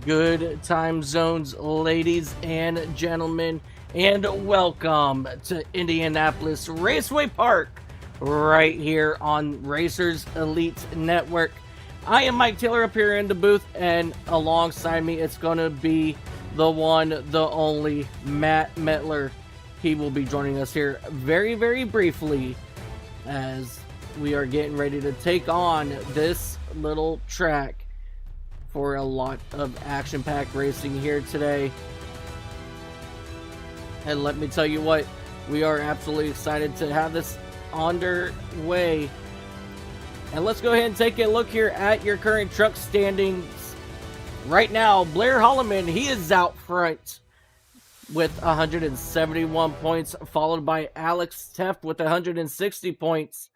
Good time zones, ladies and gentlemen, and welcome to Indianapolis Raceway Park, right here on Racers Elite Network. I am Mike Taylor up here in the booth, and alongside me, it's going to be the one, the only, Matt Metler. He will be joining us here very, very briefly as we are getting ready to take on this little track for a lot of action-packed racing here today. And let me tell you what, we are absolutely excited to have this underway. And let's go ahead and take a look here at your current truck standings. Right now, Blair Holloman, he is out front with 171 points, followed by Alex Teft with 160 points,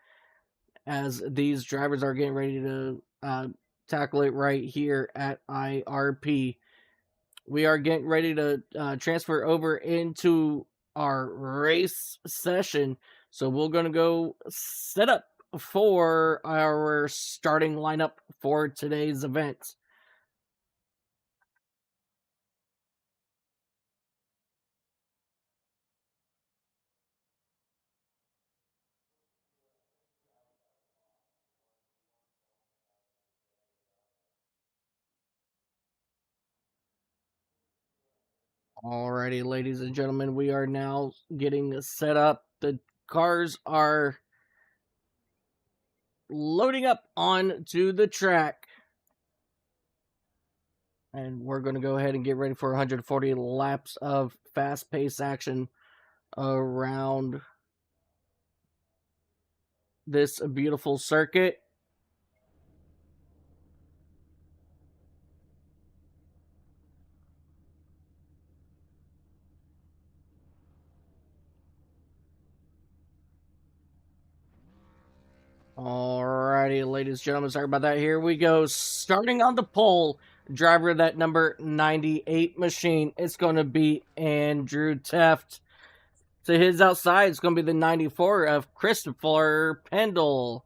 as these drivers are getting ready to tackle it right here at IRP. We are getting ready to transfer over into our race session, so we're going to go set up for our starting lineup for today's event. Alrighty, ladies and gentlemen, we are now getting set up. The cars are loading up onto the track. And we're going to go ahead and get ready for 140 laps of fast-paced action around this beautiful circuit. Alrighty, ladies and gentlemen, sorry about that. Here we go. Starting on the pole, driver of that number 98 machine, it's going to be Andrew Teft. To his outside, it's going to be the 94 of Christopher Pendle.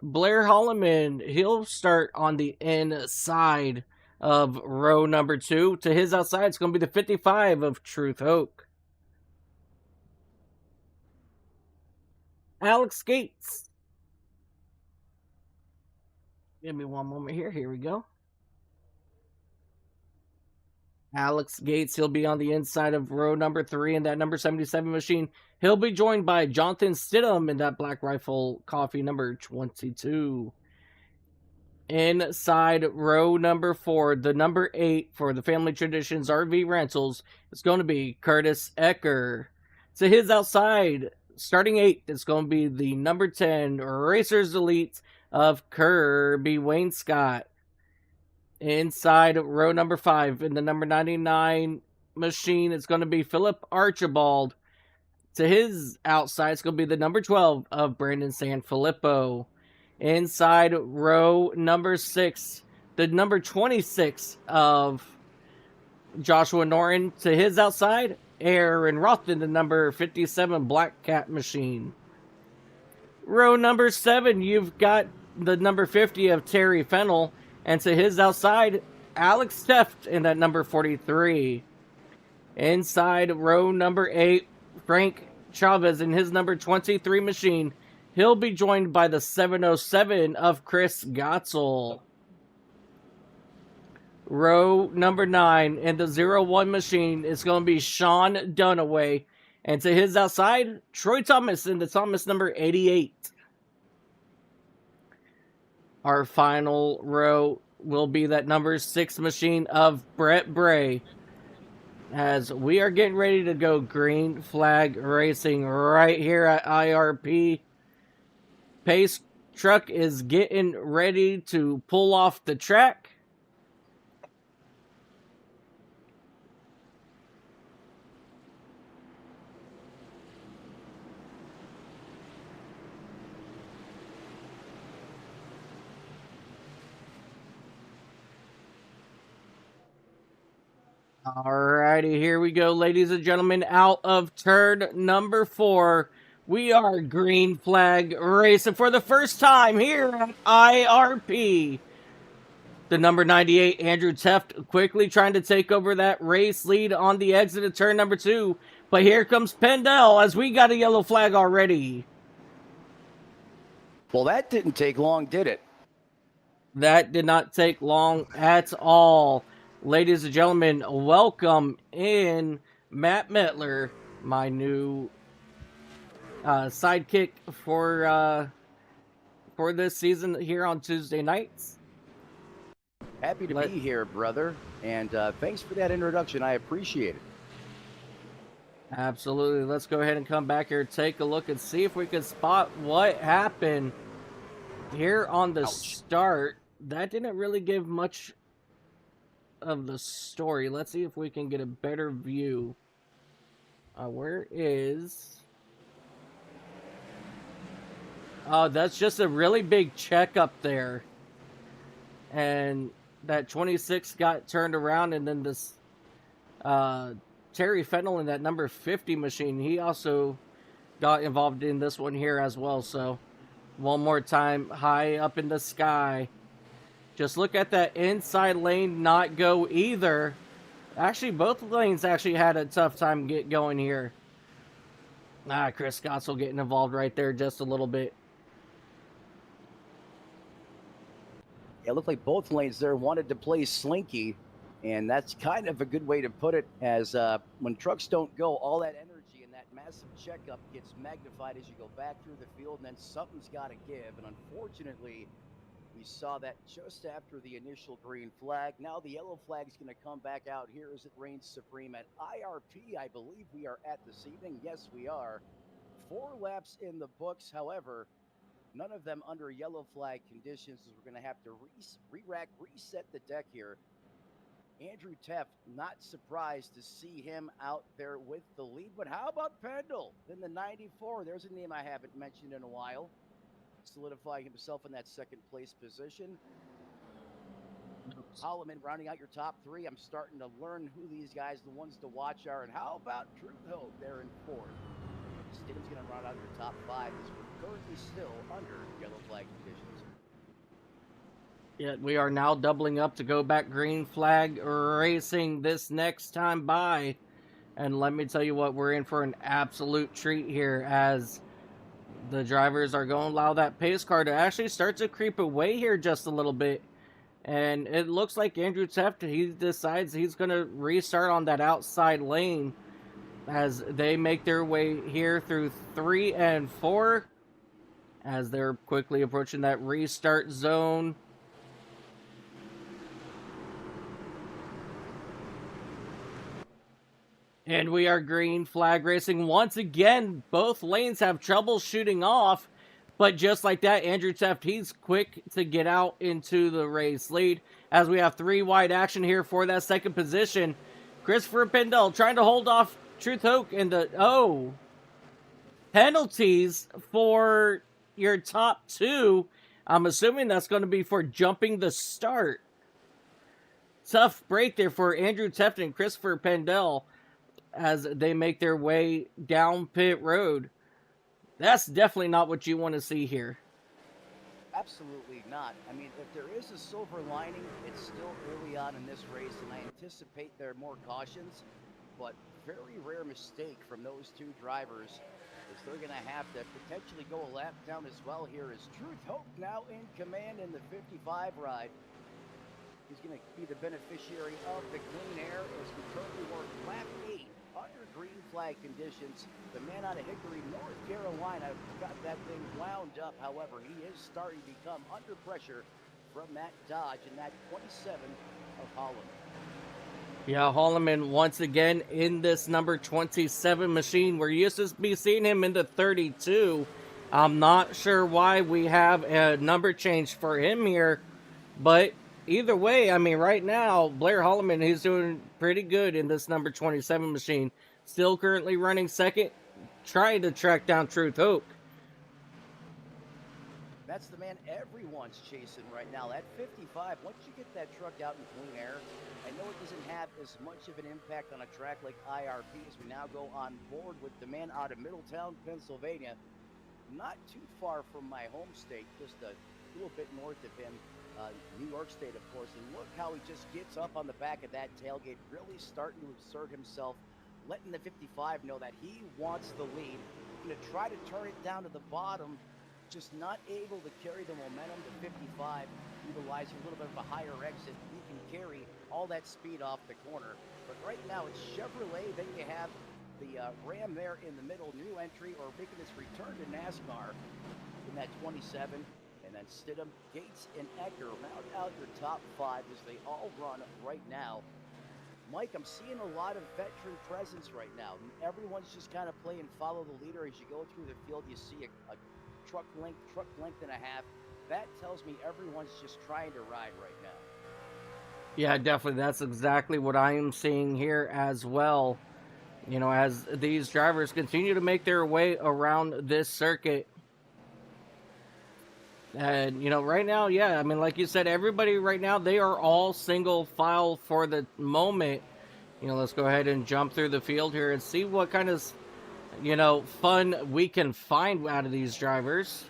Blair Holloman, he'll start on the inside of row number 2. To his outside, it's going to be the 55 of Truth Oak. Alex Gates. Give me one moment here. Here we go. Alex Gates, he'll be on the inside of row number 3 in that number 77 machine. He'll be joined by Jonathan Stidham in that Black Rifle Coffee number 22. Inside row number 4, the number 8 for the Family Traditions RV Rentals, it's going to be Curtis Ecker. To his outside, starting 8th, it's going to be the number 10 Racers Elite of Kirby Wainscott. Inside row number 5 in the number 99 machine, it's going to be Philip Archibald. To his outside, it's going to be the number 12 of Brandon Sanfilippo. Inside row number 6, the number 26 of Joshua Norton. To his outside, Aaron Roth in the number 57 Black Cat machine. Row number 7, you've got the number 50 of Terry Fennell. And to his outside, Alex Teft in that number 43. Inside row number 8, Frank Chavez in his number 23 machine. He'll be joined by the 707 of Chris Gotzel. Row number 9 in the 01 machine is going to be Sean Dunaway. And to his outside, Troy Thomas in the Thomas number 88. Our final row will be that number 6 machine of Brett Bray, as we are getting ready to go green flag racing right here at IRP. Pace truck is getting ready to pull off the track. Alrighty, here we go, ladies and gentlemen. Out of turn number 4, we are green flag racing for the first time here at IRP. The number 98, Andrew Teft, quickly trying to take over that race lead on the exit of turn number 2. But here comes Pendel as we got a yellow flag already. Well, that didn't take long, did it? That did not take long at all. Ladies and gentlemen, welcome in Matt Mettler, my new sidekick for this season here on Tuesday nights. Happy to be here, brother. And thanks for that introduction. I appreciate it. Absolutely. Let's go ahead and come back here, take a look, and see if we can spot what happened here on the start. That didn't really give much of the story. Let's see if we can get a better view. Where is... Oh, that's just a really big check up there. And that 26 got turned around, and then this Terry Fennell in that number 50 machine, he also got involved in this one here as well. So one more time, high up in the sky. Just look at that inside lane not go either. Actually, both lanes actually had a tough time get going here. Chris Scottsville getting involved right there just a little bit. It looked like both lanes there wanted to play slinky, and that's kind of a good way to put it, as when trucks don't go, all that energy and that massive checkup gets magnified as you go back through the field, and then something's got to give. And unfortunately, we saw that just after the initial green flag. Now the yellow flag is going to come back out here as it reigns supreme at IRP. I believe we are at this evening. Yes, we are. 4 laps in the books. However, none of them under yellow flag conditions, as we're going to have to reset the deck here. Andrew Teft, not surprised to see him out there with the lead. But how about Pendle in the 94? There's a name I haven't mentioned in a while, solidifying himself in that second place position. Holloman rounding out your top 3. I'm starting to learn who these guys, the ones to watch, are. And how about Truth Hope there in 4th? Stidham's going to round out your top 5 as we're currently still under yellow flag conditions. Yeah, we are now doubling up to go back green flag racing this next time by. And let me tell you what, we're in for an absolute treat here, as the drivers are going to allow that pace car to actually start to creep away here just a little bit. And it looks like Andrew Teft, he decides he's going to restart on that outside lane as they make their way here through 3 and 4, as they're quickly approaching that restart zone. And we are green flag racing once again. Both lanes have trouble shooting off, but just like that, Andrew Teft, he's quick to get out into the race lead, as we have 3 wide action here for that second position. Christopher Pendel trying to hold off Truth Hoke in the penalties for your top 2. I'm assuming that's going to be for jumping the start. Tough break there for Andrew Teft and Christopher Pendel as they make their way down pit road. That's definitely not what you want to see here. Absolutely not. I mean, if there is a silver lining, it's still early on in this race, and I anticipate there are more cautions, but very rare mistake from those 2 drivers, as they're going to have to potentially go a lap down as well here, as Truth Hope now in command in the 55 ride. He's going to be the beneficiary of the clean air as we currently work lap 8 under green flag conditions. The man out of Hickory, North Carolina, got that thing wound up. However, he is starting to become under pressure from that Dodge and that 27 of Holland. Yeah, Holloman once again in this number 27 machine. We're used to be seeing him in the 32. I'm not sure why we have a number change for him here, but either way, I mean, right now, Blair Holloman, he's doing pretty good in this number 27 machine. Still currently running second, trying to track down Truth Hope. That's the man everyone's chasing right now. That 55, once you get that truck out in clean air, I know it doesn't have as much of an impact on a track like IRP, as we now go on board with the man out of Middletown, Pennsylvania. Not too far from my home state, just a little bit north of him. New York State, of course. And look how he just gets up on the back of that tailgate, really starting to assert himself, letting the 55 know that he wants the lead. Going to try to turn it down to the bottom, just not able to carry the momentum to 55, utilizing a little bit of a higher exit. He can carry all that speed off the corner. But right now it's Chevrolet. Then you have the Ram there in the middle, new entry or making this return to NASCAR in that 27. And then Stidham, Gates, and Ecker round out your top 5 as they all run right now. Mike, I'm seeing a lot of veteran presence right now. Everyone's just kind of playing follow the leader. As you go through the field, you see a truck length and a half. That tells me everyone's just trying to ride right now. Yeah, definitely. That's exactly what I am seeing here as well. You know, as these drivers continue to make their way around this circuit. And, you know, right now, yeah, I mean, like you said, everybody right now, they are all single file for the moment. You know, let's go ahead and jump through the field here and see what kind of, you know, fun we can find out of these drivers.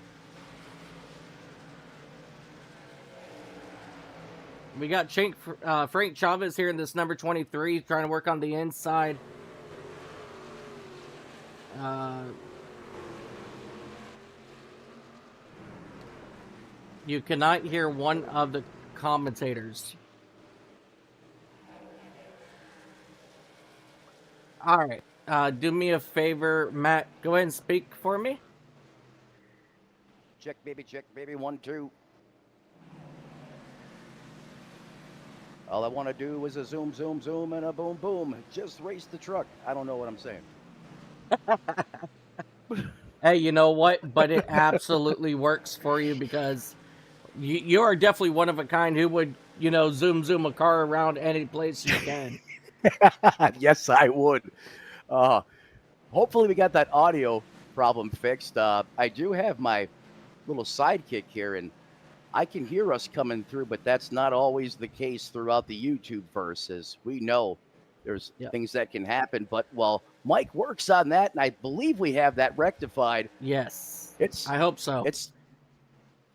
We got Frank Chavez here in this number 23, trying to work on the inside. You cannot hear one of the commentators. All right. Do me a favor, Matt. Go ahead and speak for me. Check, baby, 1, 2. All I want to do is a zoom, zoom, zoom, and a boom, boom. Just race the truck. I don't know what I'm saying. Hey, you know what? But it absolutely works for you because you are definitely one of a kind who would, you know, zoom a car around any place you can. Yes, I would. Hopefully we got that audio problem fixed. I do have my little sidekick here, and I can hear us coming through, but that's not always the case throughout the YouTube verses. We know there's things that can happen, but well, Mike works on that, and I believe we have that rectified. Yes, I hope so.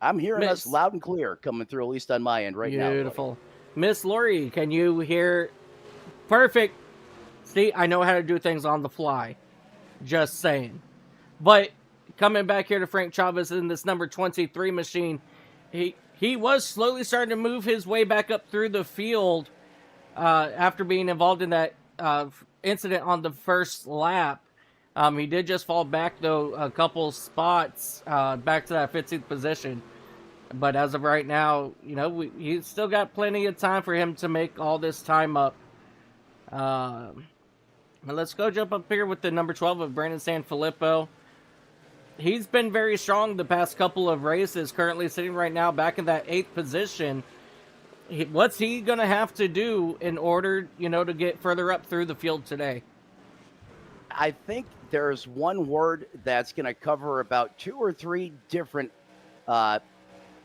I'm hearing us loud and clear coming through, at least on my end right now. Beautiful. Miss Lori, can you hear? Perfect. See, I know how to do things on the fly. Just saying. But coming back here to Frank Chavez in this number 23 machine, he was slowly starting to move his way back up through the field after being involved in that incident on the first lap. He did just fall back, though, a couple spots back to that 15th position. But as of right now, you know, he's still got plenty of time for him to make all this time up. Let's go jump up here with the number 12 of Brandon Sanfilippo. He's been very strong the past couple of races, currently sitting right now back in that 8th position. What's he going to have to do in order, you know, to get further up through the field today? I think there's one word that's going to cover about 2 or 3 different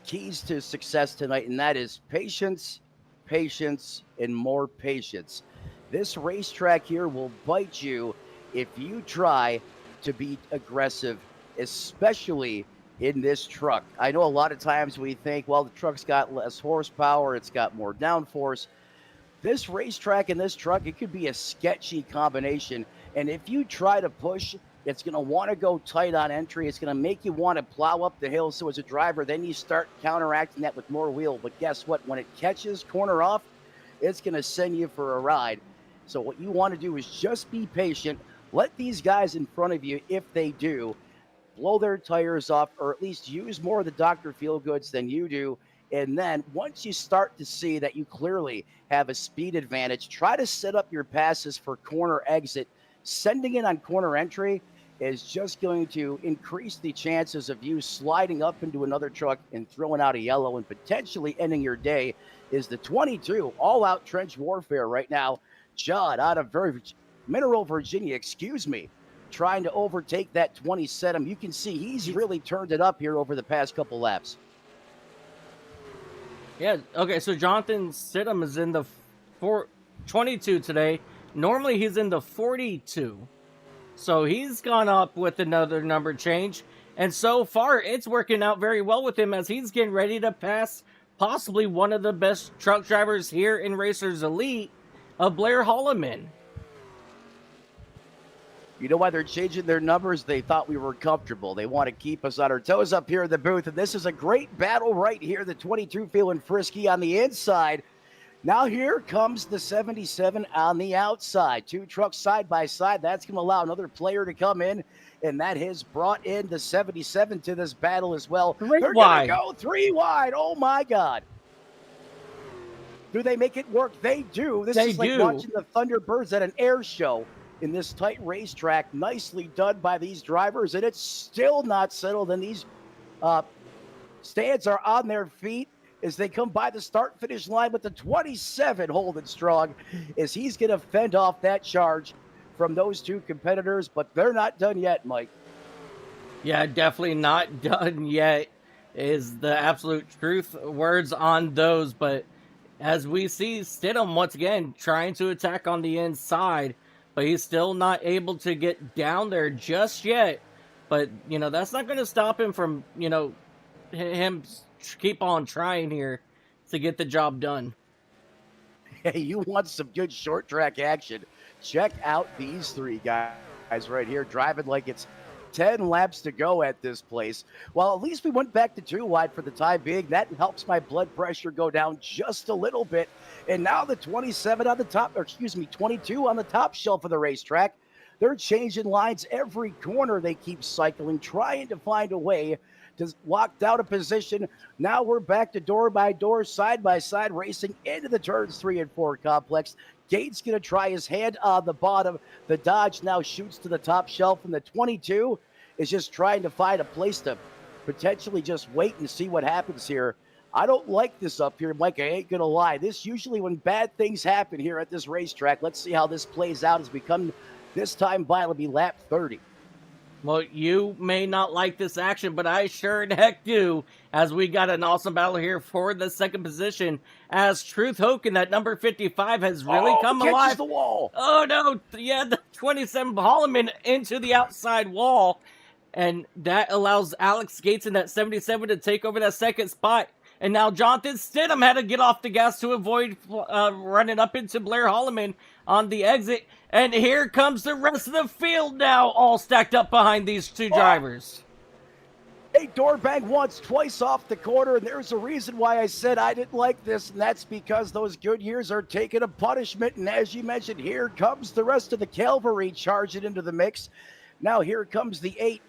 keys to success tonight, and that is patience, patience, and more patience. This racetrack here will bite you if you try to be aggressive, especially in this truck. I know a lot of times we think, well, the truck's got less horsepower, it's got more downforce. This racetrack and this truck, it could be a sketchy combination. And if you try to push, it's going to want to go tight on entry. It's going to make you want to plow up the hill. So as a driver, then you start counteracting that with more wheel. But guess what? When it catches corner off, it's going to send you for a ride. So what you want to do is just be patient. Let these guys in front of you, if they do, blow their tires off or at least use more of the Dr. Feelgoods than you do. And then once you start to see that you clearly have a speed advantage, try to set up your passes for corner exit. Sending it on corner entry is just going to increase the chances of you sliding up into another truck and throwing out a yellow and potentially ending your day. Is the 22 all-out trench warfare right now. Judd out of Mineral, Virginia, trying to overtake that 27. You can see he's really turned it up here over the past couple laps. Yeah, okay, so Jonathan Stidham is in the 22 today. Normally he's in the 42. So he's gone up with another number change. And so far, it's working out very well with him as he's getting ready to pass possibly one of the best truck drivers here in Racers Elite, Blair Holloman. You know why they're changing their numbers? They thought we were comfortable. They want to keep us on our toes up here in the booth. And this is a great battle right here. The 22 feeling frisky on the inside. Now here comes the 77 on the outside. Two trucks side by side. That's going to allow another player to come in. And that has brought in the 77 to this battle as well. They're going to go 3 wide. Oh, my God. Do they make it work? They do. This is like watching the Thunderbirds at an air show in this tight racetrack. Nicely done by these drivers. And it's still not settled. And these stands are on their feet as they come by the start-finish line with the 27 holding strong as he's going to fend off that charge from those two competitors, but they're not done yet, Mike. Yeah, definitely not done yet is the absolute truth words on those, but as we see Stidham once again trying to attack on the inside, but he's still not able to get down there just yet. But, you know, that's not going to stop him from, you know, him keep on trying here to get the job done. Hey, you want some good short track action? Check out these three guys right here driving like it's 10 laps to go at this place. Well, at least we went back to 2 wide for the time being. That helps my blood pressure go down just a little bit. And now the 27 on the top, or excuse me, 22 on the top shelf of the racetrack. They're changing lines every corner. They keep cycling, trying to find a way to lock down a position. Now we're back to door by door, side by side, racing into the turns 3 and 4 complex. Gates going to try his hand on the bottom. The Dodge now shoots to the top shelf, and the 22 is just trying to find a place to potentially just wait and see what happens here. I don't like this up here, Mike. I ain't going to lie. This usually when bad things happen here at this racetrack. Let's see how this plays out as we come this time by. It'll be lap 30. Well, you may not like this action, but I sure the heck do, as we got an awesome battle here for the second position, as Truth Hoken, that number 55, has really come alive. The wall. Oh, no. Yeah, the 27 Holloman into the outside wall, and that allows Alex Gates in that 77 to take over that second spot. And now Jonathan Stidham had to get off the gas to avoid running up into Blair Holloman on the exit. And here comes the rest of the field now, all stacked up behind these two drivers. Hey, door bang once, twice off the corner, and there's a reason why I said I didn't like this, and that's because those Goodyears are taking a punishment. And as you mentioned, here comes the rest of the cavalry charging into the mix. Now here comes the 8.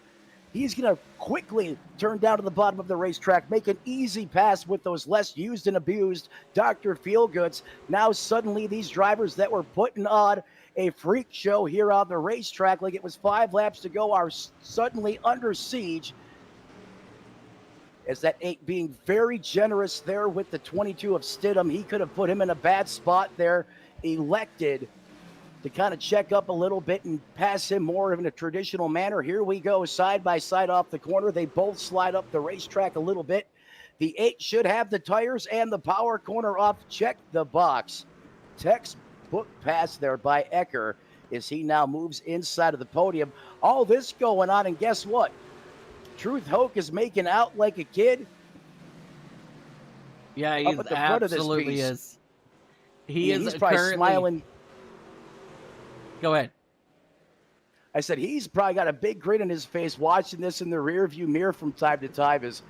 He's going to quickly turn down to the bottom of the racetrack, make an easy pass with those less used and abused Dr. Feelgoods. Now suddenly these drivers that were putting on a freak show here on the racetrack like it was 5 laps to go are suddenly under siege. As that 8 being very generous there with the 22 of Stidham. He could have put him in a bad spot there, elected to kind of check up a little bit and pass him more in a traditional manner. Here we go, side by side off the corner. They both slide up the racetrack a little bit. The 8 should have the tires and the power corner off. Check the box. Textbook pass there by Ecker as he now moves inside of the podium. All this going on, and guess what? Truth Hoke is making out like a kid. Yeah, he absolutely is. He's probably smiling. Go ahead. I said he's probably got a big grin on his face watching this in the rearview mirror from time to time. As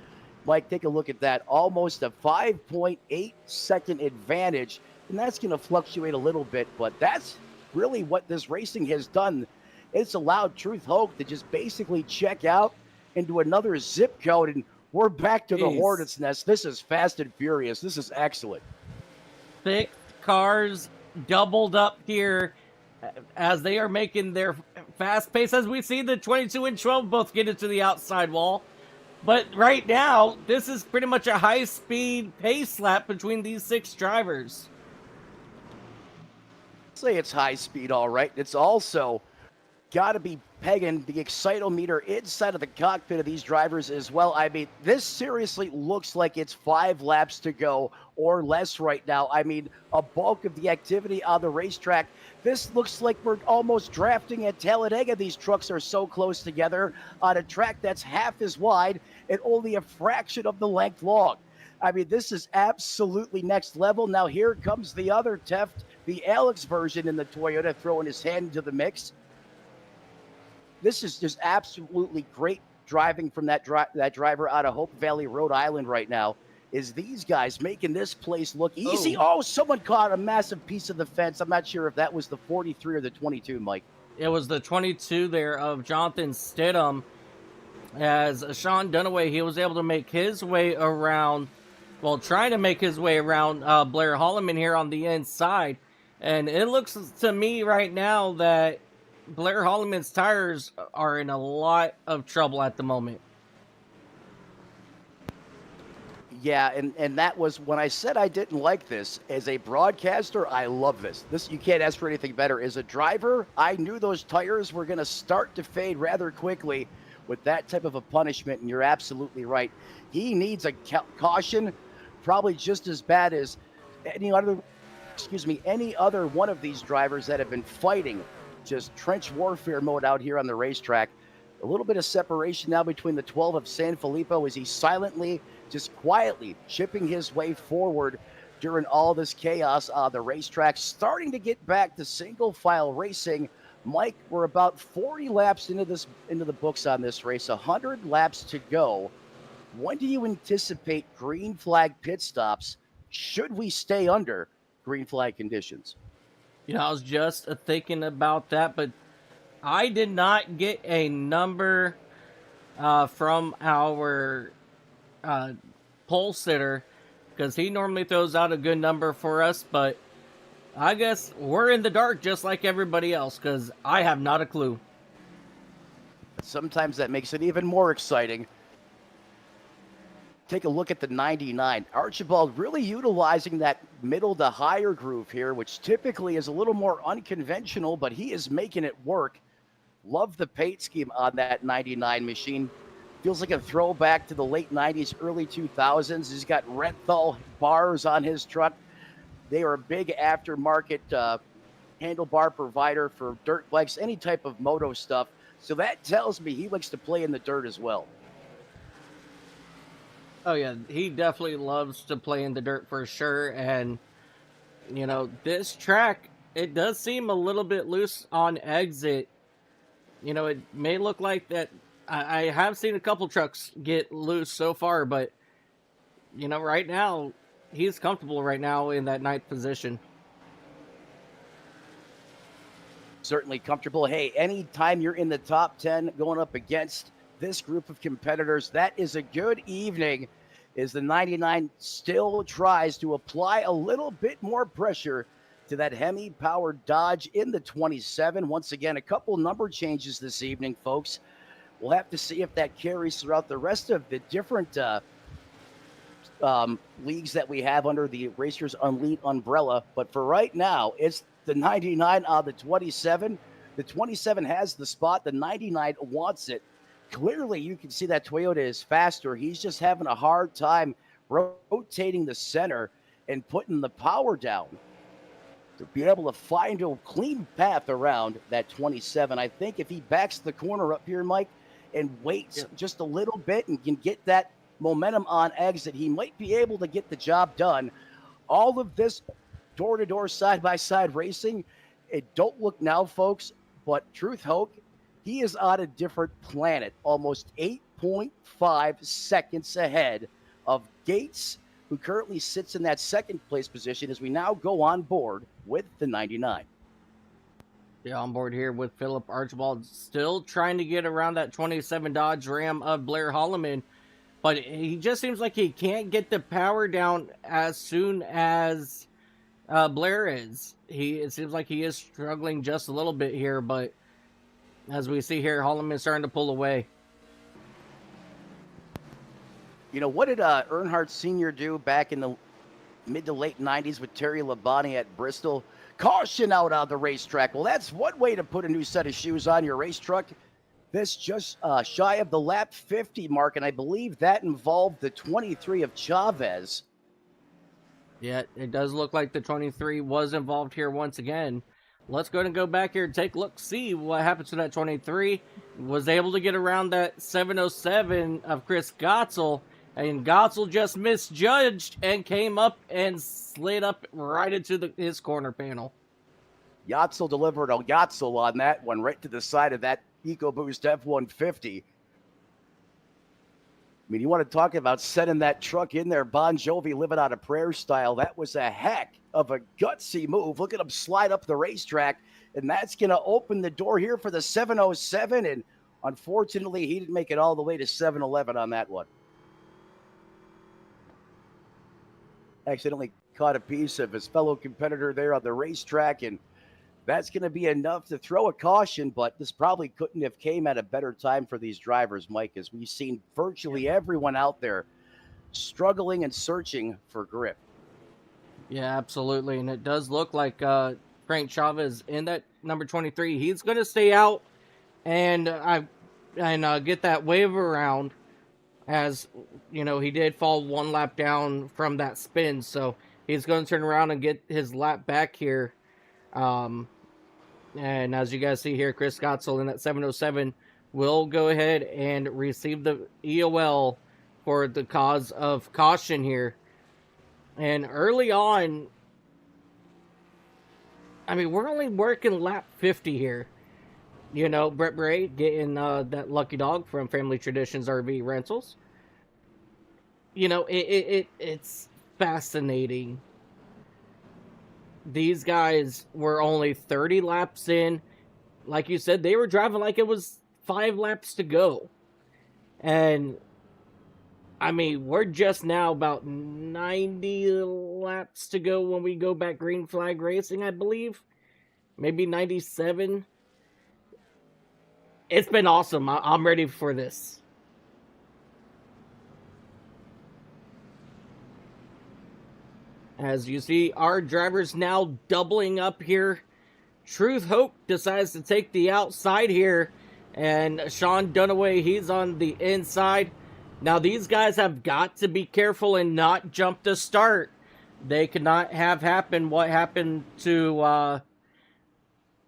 Mike, take a look at that. Almost a 5.8 second advantage. And that's going to fluctuate a little bit, but that's really what this racing has done. It's allowed Truth Hoke to just basically check out into another zip code, and we're back to the Hornet's Nest. This is fast and furious. This is excellent. 6 cars doubled up here as they are making their fast pace, as we see the 22 and 12 both get into the outside wall. But right now, this is pretty much a high-speed pace lap between these 6 drivers. Say it's high speed, all right. It's also got to be pegging the excitometer inside of the cockpit of these drivers as well. I mean, this seriously looks like it's 5 laps to go or less right now. I mean, a bulk of the activity on the racetrack. This looks like we're almost drafting at Talladega. These trucks are so close together on a track that's half as wide and only a fraction of the length long. I mean, this is absolutely next level. Now here comes the other Teft, the Alex version in the Toyota, throwing his hand into the mix. This is just absolutely great driving from that driver out of Hope Valley, Rhode Island right now. Is these guys making this place look easy? Oh, someone caught a massive piece of the fence. I'm not sure if that was the 43 or the 22, Mike. It was the 22 there of Jonathan Stidham. As Sean Dunaway, he was able to make his way around, well, trying to make his way around Blair Holloman here on the inside. And it looks to me right now that Blair Holloman's tires are in a lot of trouble at the moment. Yeah, and that was when I said I didn't like this. As a broadcaster, I love this. This, you can't ask for anything better. As a driver, I knew those tires were going to start to fade rather quickly with that type of a punishment, and you're absolutely right. He needs a caution, probably just as bad as any other one of these drivers that have been fighting just trench warfare mode out here on the racetrack. A little bit of separation now between the 12 of San Filippo as he silently, just quietly chipping his way forward during all this chaos on the racetrack, starting to get back to single file racing. Mike, we're about 40 laps into the books on this race, 100 laps to go. When do you anticipate green flag pit stops? Should we stay under green flag conditions? You know, I was just thinking about that, but I did not get a number from our pole sitter, because he normally throws out a good number for us, but I guess we're in the dark just like everybody else, because I have not a clue. Sometimes that makes it even more exciting. Take a look at the 99. Archibald really utilizing that middle to higher groove here, which typically is a little more unconventional, but he is making it work. Love the paint scheme on that 99 machine. Feels like a throwback to the late 90s, early 2000s. He's got Renthal bars on his truck. They are a big aftermarket handlebar provider for dirt bikes, any type of moto stuff. So that tells me he likes to play in the dirt as well. Oh yeah, he definitely loves to play in the dirt for sure. And you know, this track, it does seem a little bit loose on exit. You know, it may look like that. I have seen a couple trucks get loose so far, but you know, right now he's comfortable right now in that 9th position. Certainly comfortable. Hey, anytime you're in the top 10 going up against this group of competitors, that is a good evening, as the 99 still tries to apply a little bit more pressure to that Hemi-powered Dodge in the 27. Once again, a couple number changes this evening, folks. We'll have to see if that carries throughout the rest of the different leagues that we have under the Racers Unleashed umbrella. But for right now, it's the 99 on the 27. The 27 has the spot. The 99 wants it. Clearly, you can see that Toyota is faster. He's just having a hard time rotating the center and putting the power down to be able to find a clean path around that 27. I think if he backs the corner up here, Mike, and waits just a little bit and can get that momentum on exit, he might be able to get the job done. All of this door-to-door, side-by-side racing, it don't look now, folks, but Truth Hoke, he is on a different planet, almost 8.5 seconds ahead of Gates, who currently sits in that 2nd place position, as we now go on board with the 99. Yeah, on board here with Philip Archibald, still trying to get around that 27 Dodge Ram of Blair Holloman, but he just seems like he can't get the power down as soon as Blair is. It seems like he is struggling just a little bit here, but as we see here, Holloman is starting to pull away. You know, what did Earnhardt Sr. do back in the mid to late 90s with Terry Labonte at Bristol? Caution out on the racetrack. Well, that's one way to put a new set of shoes on your race truck. This just shy of the lap 50 mark, and I believe that involved the 23 of Chavez. Yeah, it does look like the 23 was involved here once again. Let's go ahead and go back here and take a look, see what happens to that 23. Was able to get around that 707 of Chris Gotzel, And Gotzel just misjudged and came up and slid up right into his corner panel. Yatzel delivered a Yatzel on that one, right to the side of that EcoBoost F-150. I mean, you want to talk about setting that truck in there, Bon Jovi living out of prayer style. That was a heck of a gutsy move. Look at him slide up the racetrack, and that's going to open the door here for the 707. And unfortunately, he didn't make it all the way to 711 on that one. Accidentally caught a piece of his fellow competitor there on the racetrack, and that's going to be enough to throw a caution, but this probably couldn't have came at a better time for these drivers, Mike, as we've seen virtually everyone out there struggling and searching for grip. Yeah, absolutely. And it does look like Frank Chavez in that number 23. He's going to stay out and get that wave around, as you know, he did fall one lap down from that spin, so he's going to turn around and get his lap back here. And as you guys see here, Chris Gotzel in that 707 will go ahead and receive the EOL for the cause of caution here. And early on, I mean, we're only working lap 50 here. You know, Brett Bray getting that lucky dog from Family Traditions RV Rentals. You know, it's fascinating. These guys were only 30 laps in. Like you said, they were driving like it was 5 laps to go. And, I mean, we're just now about 90 laps to go when we go back green flag racing, I believe. Maybe 97. It's been awesome. I'm ready for this. As you see, our drivers now doubling up here. Truth Hope decides to take the outside here. And Sean Dunaway, he's on the inside. Now, these guys have got to be careful and not jump the start. They cannot have happen what happened to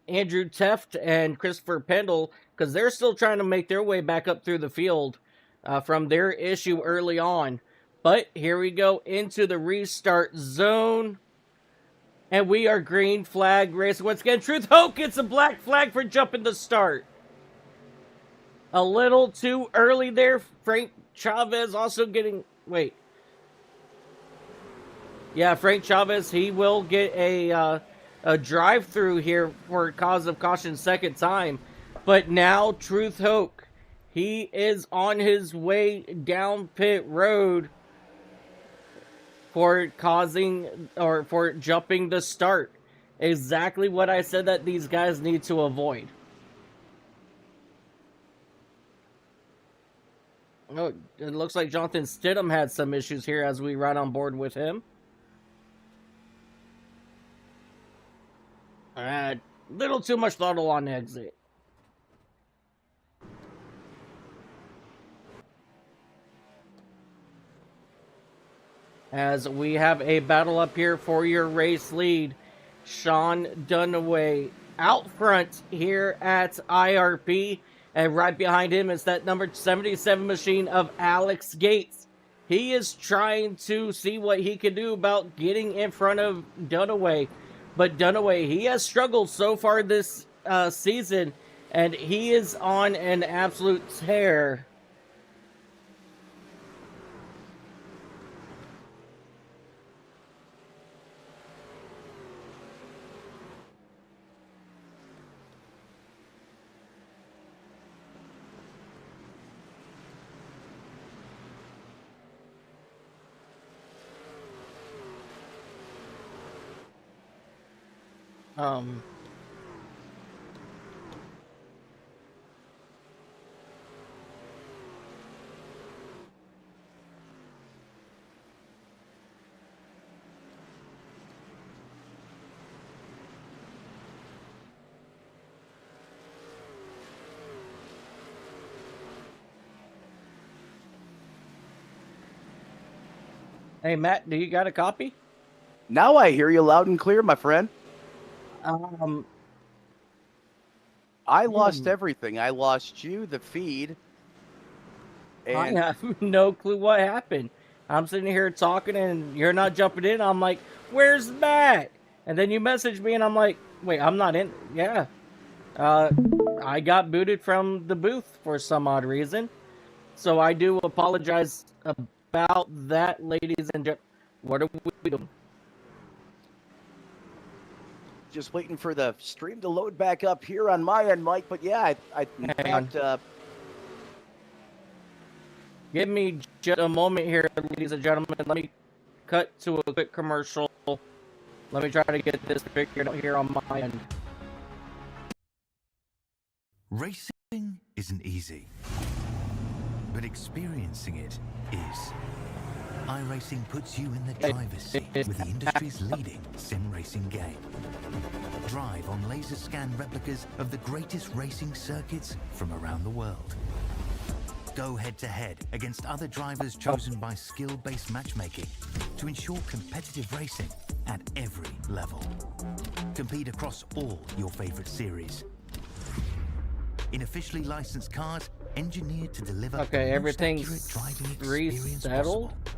Andrew Teft and Christopher Pendle, because they're still trying to make their way back up through the field from their issue early on. But here we go into the restart zone. And we are green flag racing once again. Truth Hope gets a black flag for jumping the start. A little too early there. Frank Chavez also getting... Wait. Yeah, Frank Chavez, he will get a drive-through here for cause of caution second time. But now Truth Hope, he is on his way down pit road for jumping the start. Exactly what I said that these guys need to avoid. Oh, it looks like Jonathan Stidham had some issues here as we ride on board with him. Little too much throttle on exit. As we have a battle up here for your race lead. Sean Dunaway out front here at IRP. And right behind him is that number 77 machine of Alex Gates. He is trying to see what he can do about getting in front of Dunaway. But Dunaway, he has struggled so far this season. And he is on an absolute tear. Hey, Matt, do you got a copy? Now I hear you loud and clear, my friend. I lost everything. I lost you, the feed. I And have no clue what happened. I'm sitting here talking and you're not jumping in. I'm like, where's Matt? And then you message me and I'm like, wait, I'm not in. Yeah. Uh, I got booted from the booth for some odd reason. So I do apologize about that, ladies and gentlemen. What are we doing? just waiting for the stream to load back up here on my end, Mike. But yeah, in Hang on. fact, Give me just a moment here, ladies and gentlemen. Let me cut to a quick commercial. Let me try to get this figured out here on my end. Racing isn't easy, but experiencing it is. iRacing puts you in the driver's seat with the industry's leading sim racing game. Drive on laser scan replicas of the greatest racing circuits from around the world. Go head-to-head against other drivers chosen by skill-based matchmaking to ensure competitive racing at every level. Compete across all your favorite series. In officially licensed cars, engineered to deliver the most everything's accurate driving experience resettled. possible.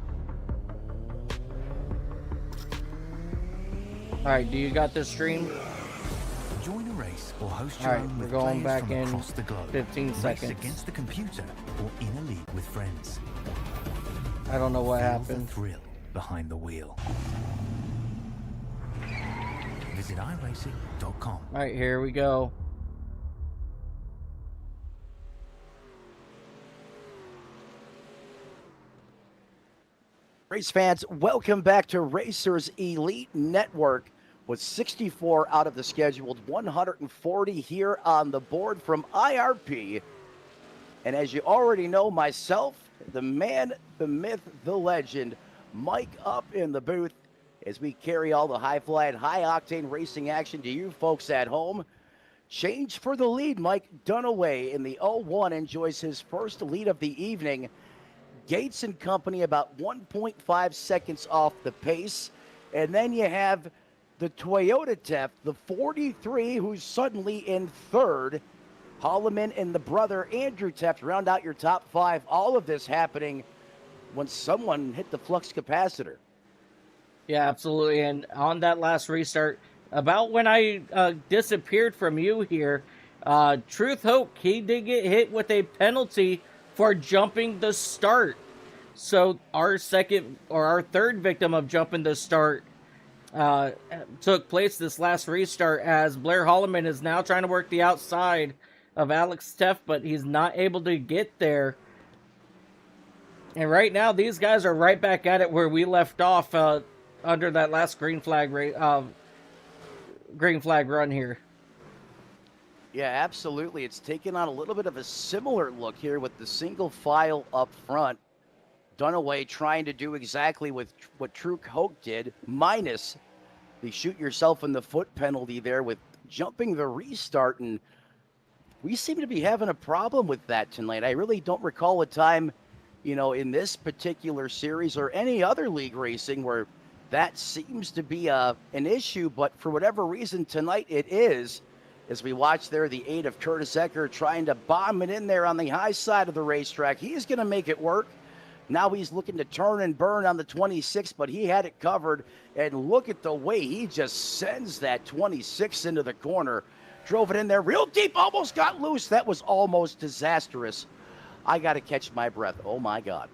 Alright, do you got this stream? Join a race or host your Alright, own we're with going players back from in across the globe. 15 Race seconds. against the computer or in a league with friends. I don't know what Feel happened. the thrill behind the wheel. Visit iRacing.com. Alright, here we go. race fans, welcome back to Racers Elite Network with 64 out of the scheduled 140 here on the board from IRP. And as you already know, myself, the man, the myth, the legend, Mike up in the booth as we carry all the high-flying, high-octane racing action to you folks at home. Change for the lead. Mike Dunaway in the 01 enjoys his first lead of the evening. Gates and company about 1.5 seconds off the pace. And then you have the Toyota Tef, the 43, who's suddenly in third. Holloman and the brother Andrew Teft round out your top five. All of this happening when someone hit the flux capacitor. Yeah, absolutely. And on that last restart, about when I disappeared from you here, Truth Hope, he did get hit with a penalty for jumping the start. So our third victim of jumping the start took place this last restart, as Blair Holloman is now trying to work the outside of Alex Teff, but he's not able to get there. And right now, these guys are right back at it where we left off under that last green flag run here. Yeah, absolutely. It's taken on a little bit of a similar look here with the single file up front. Dunaway trying to do exactly what Truth Hope did, minus the shoot yourself in the foot penalty there with jumping the restart. And we seem to be having a problem with that tonight. I really don't recall a time, in this particular series or any other league racing where that seems to be an issue. But for whatever reason tonight it is. As we watch there, the 8 of Curtis Ecker trying to bomb it in there on the high side of the racetrack. He's going to make it work. Now he's looking to turn and burn on the 26, but he had it covered. And look at the way he just sends that 26 into the corner. Drove it in there real deep, almost got loose. That was almost disastrous. I got to catch my breath. Oh, my God.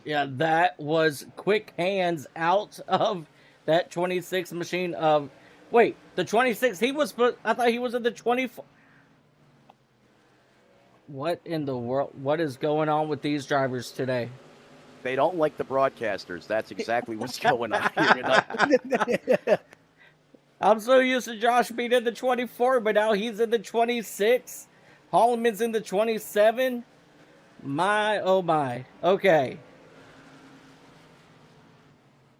Yeah, that was quick hands out of that 26 machine of... Wait, the 26, I thought he was in the 24. What in the world? What is going on with these drivers today? They don't like the broadcasters. That's exactly what's going on here. I'm so used to Josh being in the 24, but now he's in the 26. Holloman's in the 27. My, oh my. Okay.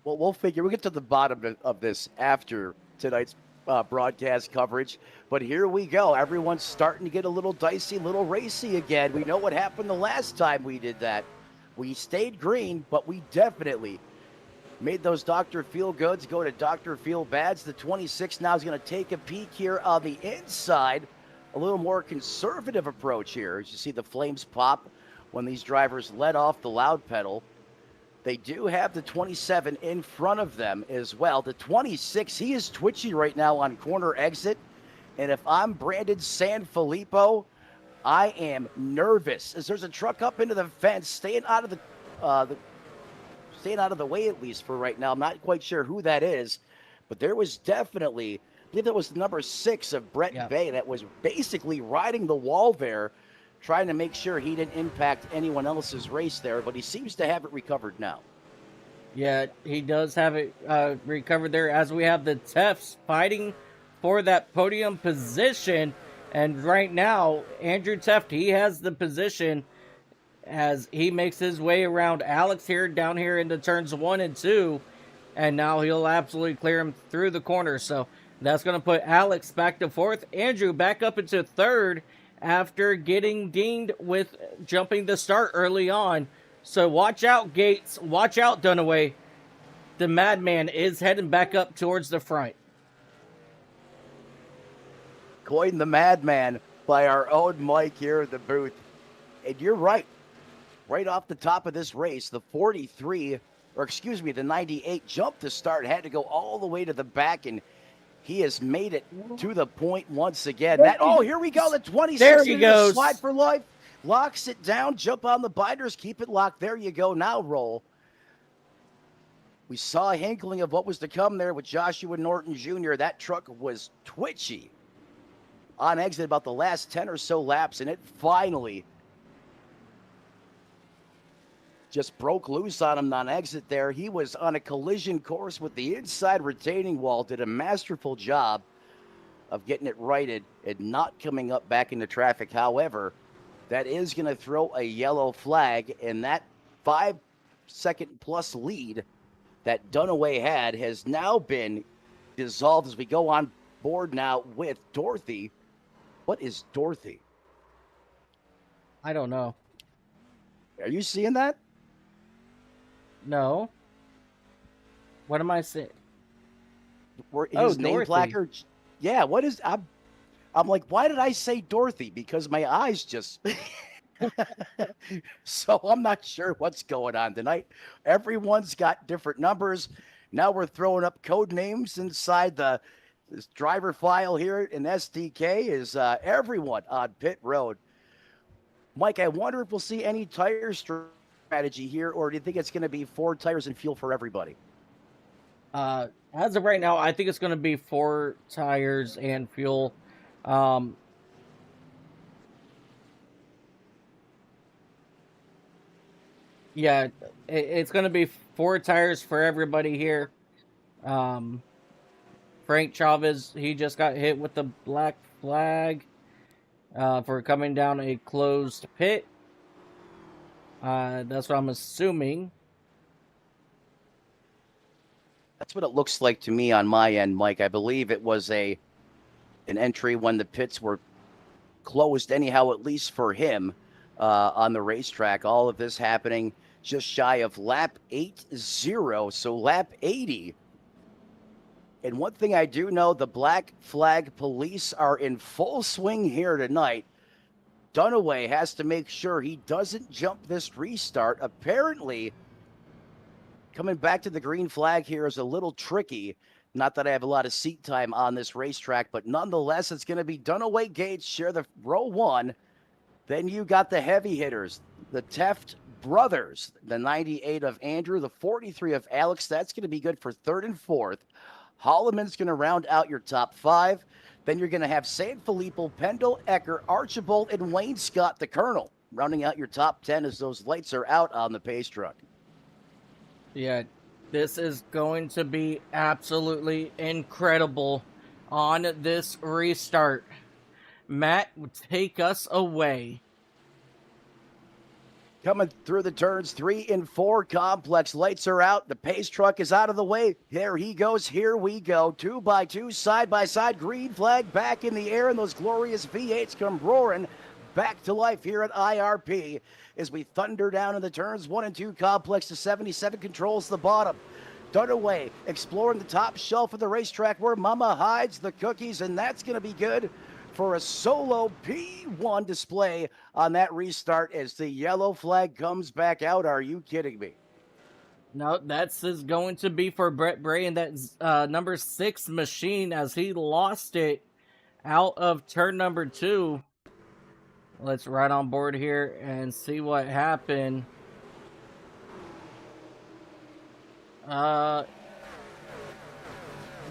Well, we'll get to the bottom of this after tonight's broadcast coverage. But here we go. Everyone's starting to get a little dicey, a little racy again. We know what happened the last time we did that. We stayed green, but we definitely made those Dr. Feel Goods go to Dr. Feel Bads. The 26 now is going to take a peek here on the inside. A little more conservative approach here. As you see the flames pop when these drivers let off the loud pedal. They do have the 27 in front of them as well. The 26, he is twitchy right now on corner exit. And if I'm Brandon Sanfilippo, I am nervous as there's a truck up into the fence, staying out of the way at least for right now. I'm not quite sure who that is, but there was definitely, I believe that was number 6 of Brett Bay that was basically riding the wall there, trying to make sure he didn't impact anyone else's race there, but he seems to have it recovered now. Yeah, he does have it recovered there, as we have the Tefts fighting for that podium position. And right now, Andrew Teft, he has the position as he makes his way around Alex here, down here into turns 1 and 2. And now he'll absolutely clear him through the corner. So that's going to put Alex back to 4th. Andrew back up into 3rd after getting dinged with jumping the start early on. So watch out, Gates. Watch out, Dunaway. The Madman is heading back up towards the front. Coined the Madman by our own Mike here in the booth. And you're right. Right off the top of this race, the 98 jumped to start, had to go all the way to the back, and he has made it to the point once again. Here we go. The 26 there he goes. Slide for life. Locks it down. Jump on the binders. Keep it locked. There you go. Now roll. We saw a hinkling of what was to come there with Joshua Norton Jr. That truck was twitchy on exit about the last 10 or so laps, and it finally just broke loose on him on exit there. He was on a collision course with the inside retaining wall, did a masterful job of getting it righted and not coming up back into traffic. However, that is going to throw a yellow flag, and that 5-second plus lead that Dunaway had has now been dissolved as we go on board now with Dorothy. What is Dorothy? I don't know. Are you seeing that? No. What am I saying? His name placard. Yeah, what is... I'm like, why did I say Dorothy? Because my eyes just... So I'm not sure what's going on tonight. Everyone's got different numbers. Now we're throwing up code names inside this driver file here in SDK. Is everyone on pit road. Mike, I wonder if we'll see any tire strategy here, or do you think it's going to be 4 tires and fuel for everybody? As of right now, I think it's going to be 4 tires and fuel. Yeah, it's going to be 4 tires for everybody here. Frank Chavez, he just got hit with the black flag for coming down a closed pit. That's what I'm assuming. That's what it looks like to me on my end, Mike. I believe it was an entry when the pits were closed anyhow, at least for him, on the racetrack. All of this happening just shy of lap 80, so lap 80. And one thing I do know, the Black Flag Police are in full swing here tonight. Dunaway has to make sure he doesn't jump this restart. Apparently, coming back to the green flag here is a little tricky. Not that I have a lot of seat time on this racetrack, but nonetheless, it's going to be Dunaway Gates share the row 1. Then you got the heavy hitters, the Teft brothers, the 98 of Andrew, the 43 of Alex. That's going to be good for 3rd and 4th. Holloman's going to round out your top 5. Then you're going to have Sanfilippo, Pendle, Ecker, Archibald, and Wayne Scott, the Colonel, rounding out your top 10 as those lights are out on the pace truck. Yeah, this is going to be absolutely incredible on this restart. Matt, take us away. Coming through the turns 3 and 4, complex lights are out. The pace truck is out of the way. There he goes. Here we go. 2 by 2, side by side. Green flag back in the air, and those glorious V8s come roaring back to life here at IRP as we thunder down in the turns 1 and 2. Complex to 77 controls the bottom. Dunaway exploring the top shelf of the racetrack where Mama hides the cookies, and that's going to be good for a solo P1 display on that restart as the yellow flag comes back out. Are you kidding me? No, that's is going to be for Brett Bray and that number 6 machine as he lost it out of turn number 2. Let's ride on board here and see what happened.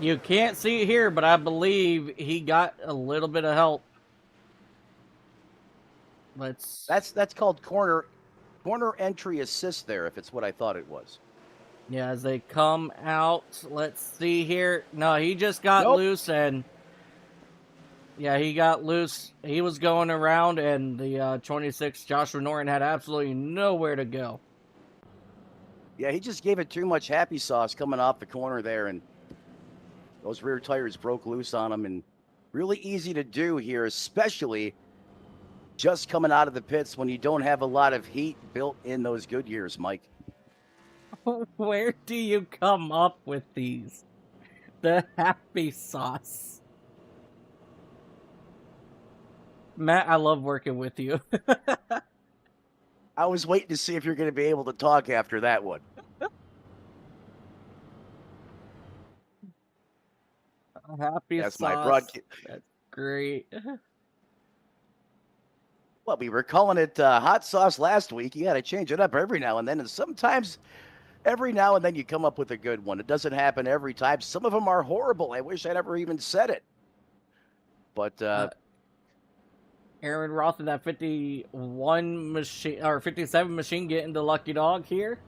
You can't see it here, but I believe he got a little bit of help. That's called corner entry assist there, if it's what I thought it was. Yeah, as they come out, let's see here. No, he just got loose, and yeah, he got loose. He was going around, and the 26 Joshua Norton had absolutely nowhere to go. Yeah, he just gave it too much happy sauce coming off the corner there, and those rear tires broke loose on him, and really easy to do here, especially just coming out of the pits when you don't have a lot of heat built in those Goodyears, Mike. Where do you come up with these? The happy sauce. Matt, I love working with you. I was waiting to see if you're going to be able to talk after that one. Happy That's sauce. my broadcast. That's great. Well, we were calling it hot sauce last week. You got to change it up every now and then. And sometimes, every now and then, you come up with a good one. It doesn't happen every time. Some of them are horrible. I wish I never even said it. But Aaron Roth in that 51 machine or 57 machine getting the lucky dog here.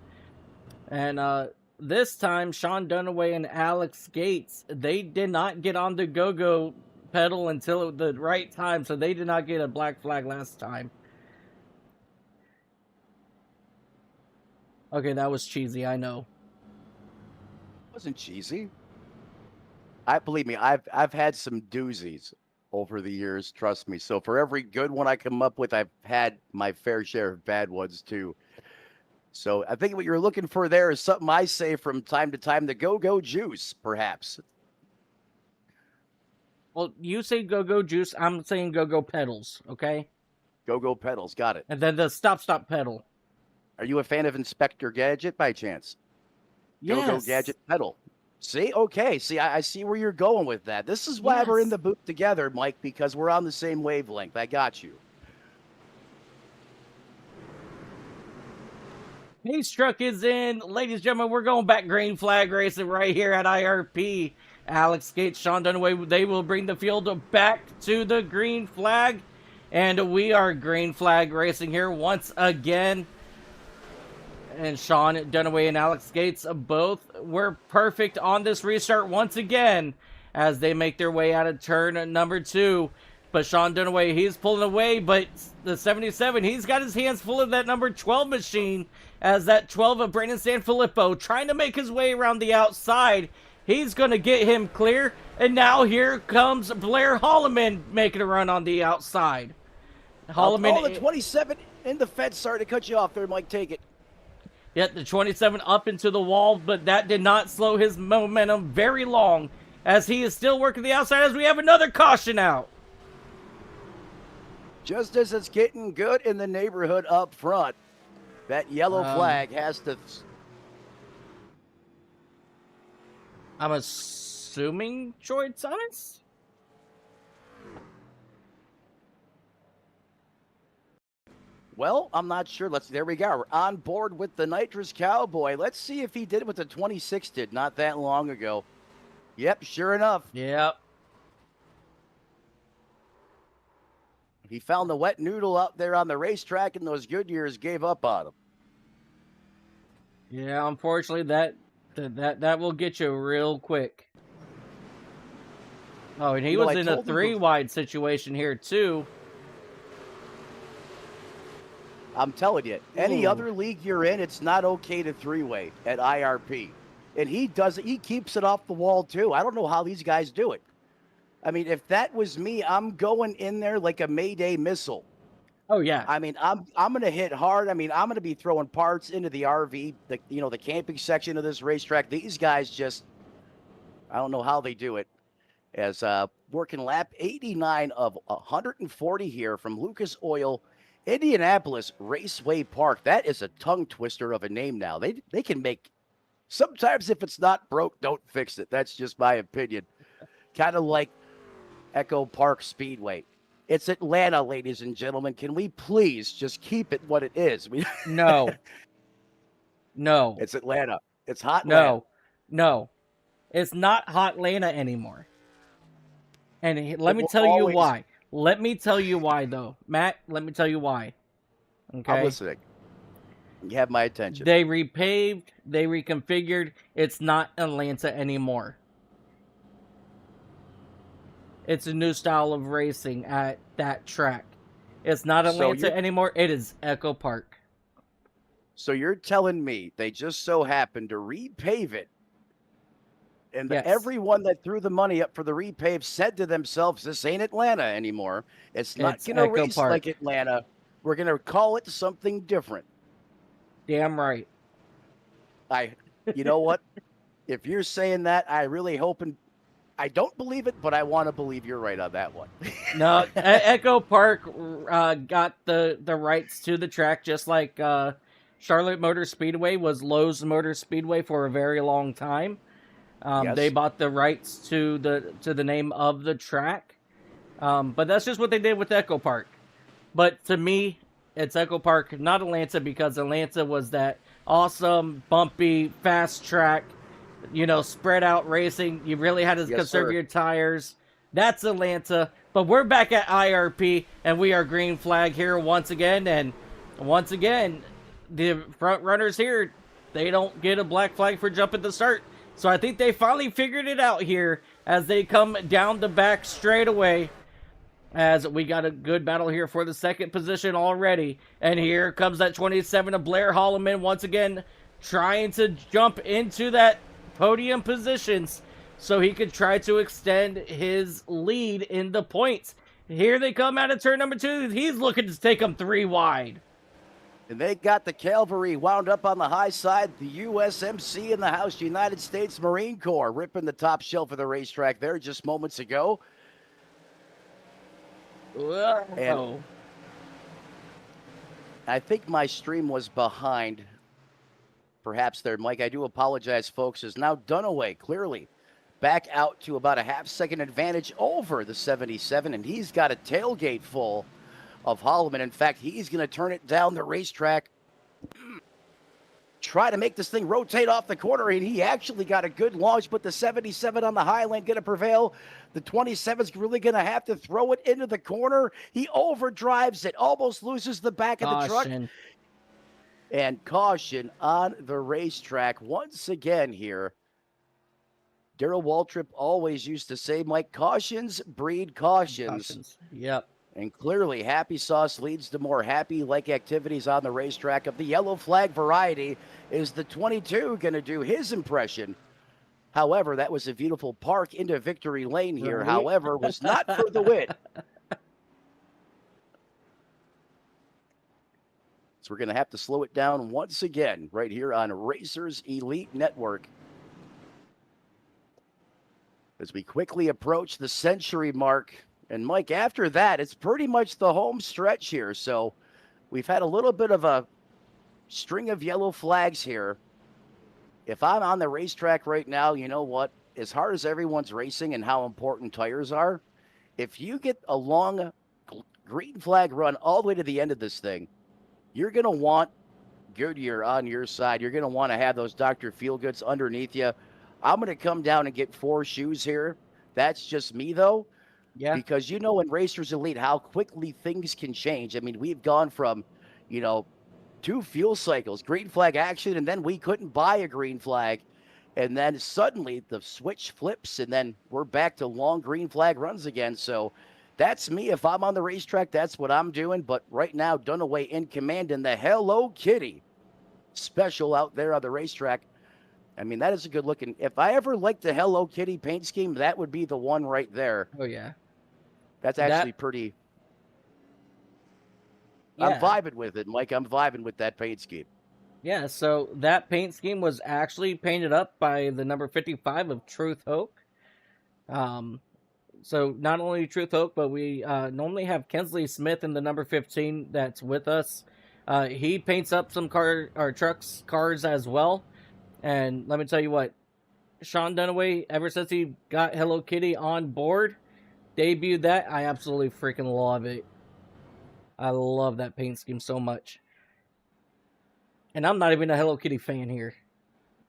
And this time, Sean Dunaway and Alex Gates, they did not get on the go-go pedal until the right time, so they did not get a black flag last time. Okay, that was cheesy, I know. It wasn't cheesy. Believe me, I've had some doozies over the years, trust me. So for every good one I come up with, I've had my fair share of bad ones too. So I think what you're looking for there is something I say from time to time, the go-go juice, perhaps. Well, you say go-go juice, I'm saying go-go pedals, okay? Go-go pedals, got it. And then the stop-stop pedal. Are you a fan of Inspector Gadget by chance? Yes. Go-go Gadget pedal. See? Okay. See, I see where you're going with that. This is why we're in the booth together, Mike, because we're on the same wavelength. I got you. Pace truck is in. Ladies and gentlemen, we're going back green flag racing right here at IRP. Alex Gates, Sean Dunaway, they will bring the field back to the green flag. And we are green flag racing here once again. And Sean Dunaway and Alex Gates both were perfect on this restart once again as they make their way out of turn number 2. But Sean Dunaway, he's pulling away, but the 77, he's got his hands full of that number 12 machine as that 12 of Brandon Sanfilippo trying to make his way around the outside. He's going to get him clear, and now here comes Blair Holloman making a run on the outside. Holloman, the 27 in the fence. Sorry to cut you off there, Mike. Take it. Yet the 27 up into the wall, but that did not slow his momentum very long as he is still working the outside as we have another caution out. Just as it's getting good in the neighborhood up front, that yellow flag has to... I'm assuming Troy Thomas? Well, I'm not sure. There we go. We're on board with the Nitrous Cowboy. Let's see if he did what the 26 did not that long ago. Yep, sure enough. Yep. He found the wet noodle out there on the racetrack, and those Goodyears gave up on him. Yeah, unfortunately, that will get you real quick. Oh, and he was in a 3-wide situation here, too. I'm telling you, any other league you're in, it's not okay to 3-way at IRP. And he does it. He keeps it off the wall, too. I don't know how these guys do it. I mean, if that was me, I'm going in there like a Mayday missile. Oh, yeah. I mean, I'm going to hit hard. I mean, I'm going to be throwing parts into the RV, the camping section of this racetrack. These guys just, I don't know how they do it. as working lap 89 of 140 here from Lucas Oil, Indianapolis Raceway Park. That is a tongue twister of a name now. They can make, sometimes if it's not broke, don't fix it. That's just my opinion. Kind of like Echo Park Speedway. It's Atlanta, ladies and gentlemen. Can we please just keep it what it is? No. No. It's Atlanta. It's hot No. No. It's not Hot Atlanta anymore. And let me tell you why. Let me tell you why, though. Matt, let me tell you why. Okay? I'm listening. You have my attention. They repaved. They reconfigured. It's not Atlanta anymore. It's a new style of racing at that track. It's not Atlanta anymore. It is Echo Park. So you're telling me they just so happened to repave it, and Yes. everyone that threw the money up for the repave said to themselves, this ain't Atlanta anymore. It's not going to race Park. like Atlanta. We're going to call it something different. Damn right. You know what? If you're saying that, I really hope, and I don't believe it, but I want to believe you're right on that one. No, Echo Park got the rights to the track, just like Charlotte Motor Speedway was Lowe's Motor Speedway for a very long time. Yes. They bought the rights to the name of the track, but that's just what they did with Echo Park. But to me, it's Echo Park, not Atlanta, because Atlanta was that awesome, bumpy, fast track, spread out racing. You really had to conserve your tires. That's Atlanta. But we're back at IRP, and we are green flag here once again. And once again, the front runners here, they don't get a black flag for jumping the start. So I think they finally figured it out here as they come down the back straightaway. As we got a good battle here for the second position already. And here comes that 27 of Blair Holloman once again trying to jump into that podium positions so he could try to extend his lead in the points. Here they come out of turn number 2. He's looking to take them 3 wide. And they got the cavalry wound up on the high side. The USMC in the house, United States Marine Corps, ripping the top shelf of the racetrack there just moments ago. Whoa. And I think my stream was behind. Perhaps there, Mike. I do apologize, folks. Is now Dunaway clearly back out to about a half-second advantage over the 77, and he's got a tailgate full of Holloman. In fact, he's going to turn it down the racetrack, try to make this thing rotate off the corner, and he actually got a good launch, but the 77 on the high lane going to prevail. The 27's really going to have to throw it into the corner. He overdrives it, almost loses the back of the truck. And caution on the racetrack once again here. Darrell Waltrip always used to say, Mike, cautions breed cautions. Yep. And clearly, Happy Sauce leads to more happy-like activities on the racetrack. Of the yellow flag variety, is the 22 going to do his impression? However, that was a beautiful park into victory lane here. Right. However, was not for the win. So we're going to have to slow it down once again right here on Racers Elite Network. As we quickly approach the century mark. And Mike, after that, it's pretty much the home stretch here. So we've had a little bit of a string of yellow flags here. If I'm on the racetrack right now, you know what? As hard as everyone's racing and how important tires are, if you get a long green flag run all the way to the end of this thing, you're going to want Goodyear on your side. You're going to want to have those Dr. Feelgoods underneath you. I'm going to come down and get 4 shoes here. That's just me, though. Yeah. Because in Racers Elite, how quickly things can change. I mean, we've gone from, 2 fuel cycles, green flag action, and then we couldn't buy a green flag. And then suddenly the switch flips, and then we're back to long green flag runs again. So that's me. If I'm on the racetrack, that's what I'm doing. But right now, Dunaway in command in the Hello Kitty special out there on the racetrack. I mean, that is a good looking. If I ever liked the Hello Kitty paint scheme, that would be the one right there. Oh, yeah. That's actually pretty. Yeah. I'm vibing with it, Mike. I'm vibing with that paint scheme. Yeah, so that paint scheme was actually painted up by the number 55 of Truth Hope. So not only Truth Oak, but we normally have Kensley Smith in the number 15 that's with us. He paints up some cars as well. And let me tell you what, Sean Dunaway, ever since he got Hello Kitty on board, debuted that, I absolutely freaking love it. I love that paint scheme so much. And I'm not even a Hello Kitty fan here.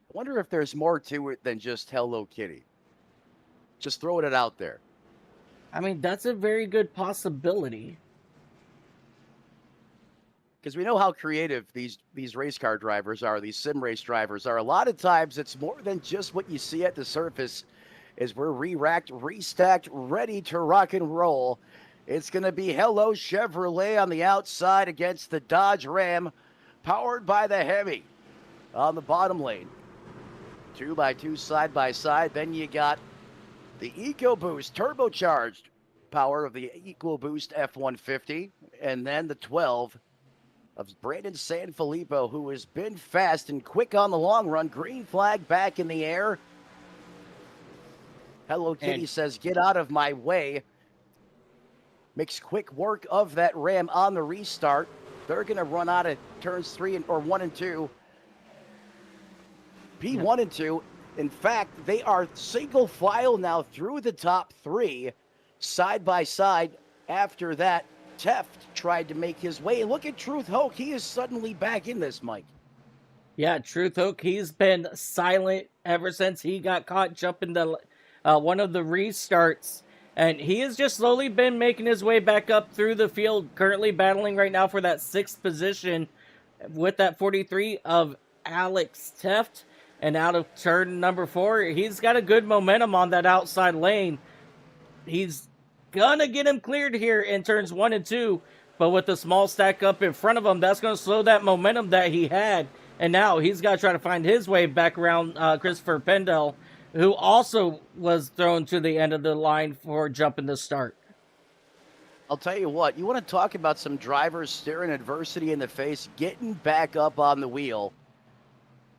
I wonder if there's more to it than just Hello Kitty. Just throwing it out there. I mean, that's a very good possibility. Because we know how creative these race car drivers are, these sim race drivers are. A lot of times it's more than just what you see at the surface. As we're re-racked, restacked, ready to rock and roll. It's going to be Hello Chevrolet on the outside against the Dodge Ram, powered by the Hemi on the bottom lane. 2x2 side by side. Then you got the EcoBoost turbocharged power of the EcoBoost F-150, and then the 12 of Brandon Sanfilippo, who has been fast and quick on the long run. Green flag back in the air. Hello Kitty says, get out of my way. Makes quick work of that Ram on the restart. They're going to run out of turns 1 and 2. P1 and 2. In fact, they are single file now through the top 3, side by side. After that, Teft tried to make his way. Look at Truth Hoke. He is suddenly back in this, Mike. Yeah, Truth Hoke, he's been silent ever since he got caught jumping the one of the restarts. And he has just slowly been making his way back up through the field, currently battling right now for that 6th position with that 43 of Alex Teft. And out of turn number 4, he's got a good momentum on that outside lane. He's gonna get him cleared here in turns 1 and 2, but with the small stack up in front of him, that's gonna slow that momentum that he had. And now he's got to try to find his way back around Christopher Pendel, who also was thrown to the end of the line for jumping the start. I'll tell you what, you want to talk about some drivers staring adversity in the face, getting back up on the wheel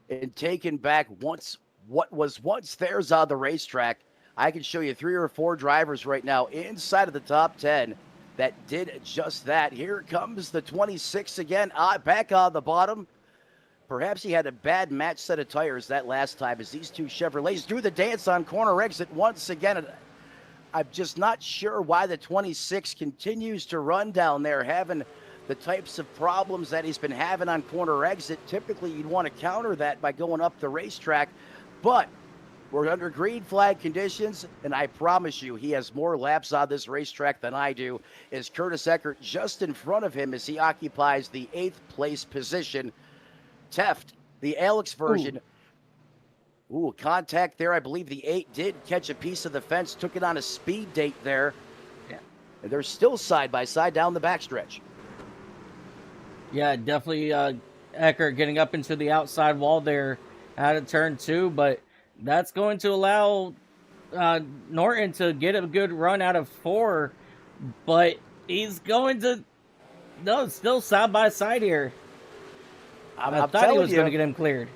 and taking back what was once theirs on the racetrack. I can show you 3 or 4 drivers right now inside of the top 10 that did just that. Here comes the 26 again, back on the bottom. Perhaps he had a bad match set of tires that last time as these 2 Chevrolets do the dance on corner exit once again. I'm just not sure why the 26 continues to run down there, having the types of problems that he's been having on corner exit. Typically, you'd want to counter that by going up the racetrack, but we're under green flag conditions, and I promise you he has more laps on this racetrack than I do. Is Curtis Eckert just in front of him as he occupies the 8th place position. Teft, the Alex version. Ooh, contact there. I believe the 8 did catch a piece of the fence, took it on a speed date there. Yeah. And they're still side by side down the backstretch. Yeah, definitely Eckert getting up into the outside wall there out of turn 2, but that's going to allow Norton to get a good run out of 4, but he's going to, no, still side by side here. I thought he was going to get him cleared.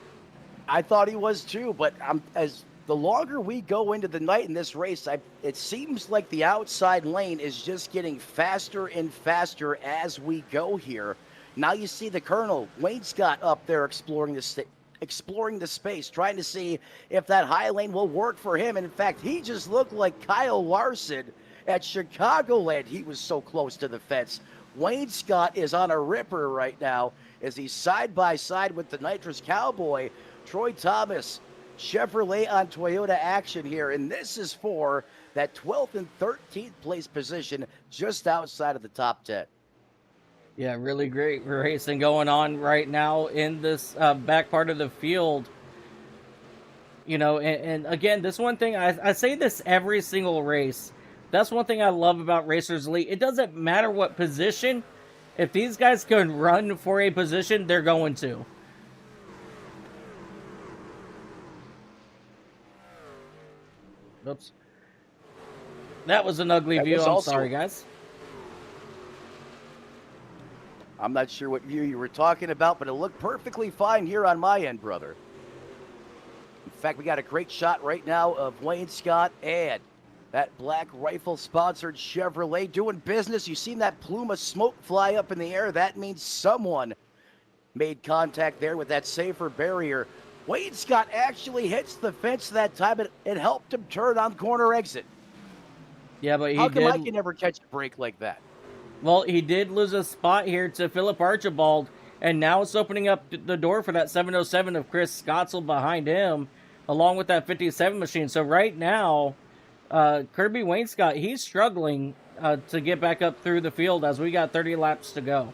I thought he was too, but as the longer we go into the night in this race, it seems like the outside lane is just getting faster and faster as we go here. Now you see the Colonel, Wayne Scott, up there exploring the space, trying to see if that high lane will work for him. And in fact, he just looked like Kyle Larson at Chicagoland. He was so close to the fence. Wayne Scott is on a ripper right now as he's side by side with the Nitrous Cowboy. Troy Thomas, Chevrolet on Toyota action here. And this is for that 12th and 13th place position just outside of the top 10. Yeah, really great racing going on right now in this back part of the field. You know, and again, this one thing, I say this every single race. That's one thing I love about Racers Elite. It doesn't matter what position. If these guys can run for a position, they're going to. Oops. That was an ugly view. I'm sorry, guys. I'm not sure what view you were talking about, but it looked perfectly fine here on my end, brother. In fact, we got a great shot right now of Wayne Scott, and That Black Rifle sponsored Chevrolet doing business. You seen that plume of smoke fly up in the air? That means someone made contact there with that safer barrier. Wade Scott actually hits the fence that time. It helped him turn on corner exit. Yeah, but How come I can never catch a break like that? Well, he did lose a spot here to Philip Archibald, and now it's opening up the door for that 707 of Chris Scottsel behind him, along with that 57 machine. So right now, Kirby Wainscott, he's struggling to get back up through the field as we got 30 laps to go.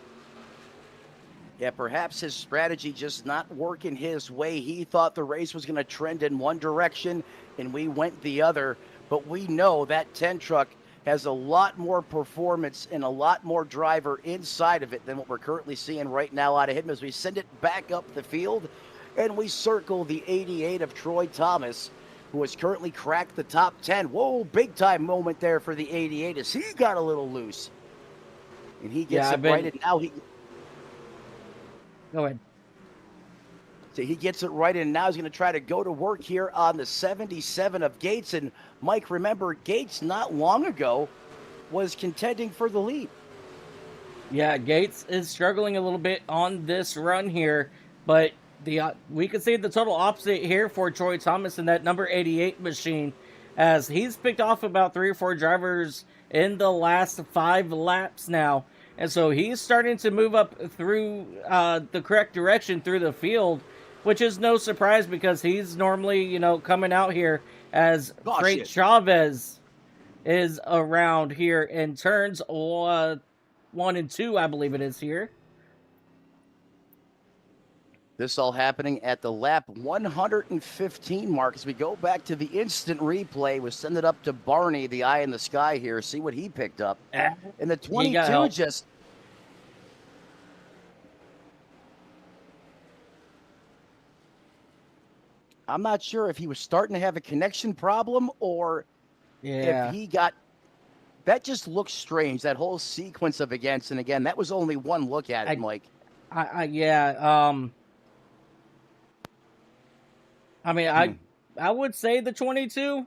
Yeah, perhaps his strategy just not working his way. He thought the race was going to trend in one direction, and we went the other. But we know that 10 truck has a lot more performance and a lot more driver inside of it than what we're currently seeing right now out of him as we send it back up the field, and we circle the 88 of Troy Thomas, who has currently cracked the top 10. Whoa, big time moment there for the 88 as he got a little loose. And he gets it right, and now he... Go ahead. So he gets it right, and now he's going to try to go to work here on the 77 of Gates. And Mike, remember, Gates not long ago was contending for the lead. Yeah, Gates is struggling a little bit on this run here, but we can see the total opposite here for Troy Thomas in that number 88 machine, as he's picked off about 3 or 4 drivers in the last 5 laps now. And so he's starting to move up through the correct direction through the field, which is no surprise because he's normally, coming out here as Frank Chavez is around here in turns 1 and 2, I believe it is here. This all happening at the lap 115 mark. As we go back to the instant replay, we'll send it up to Barney, the eye in the sky here, see what he picked up. And the 22 just... I'm not sure if he was starting to have a connection problem or if he got... That just looks strange, that whole sequence of against and again. That was only one look at it, Mike. I would say the 22,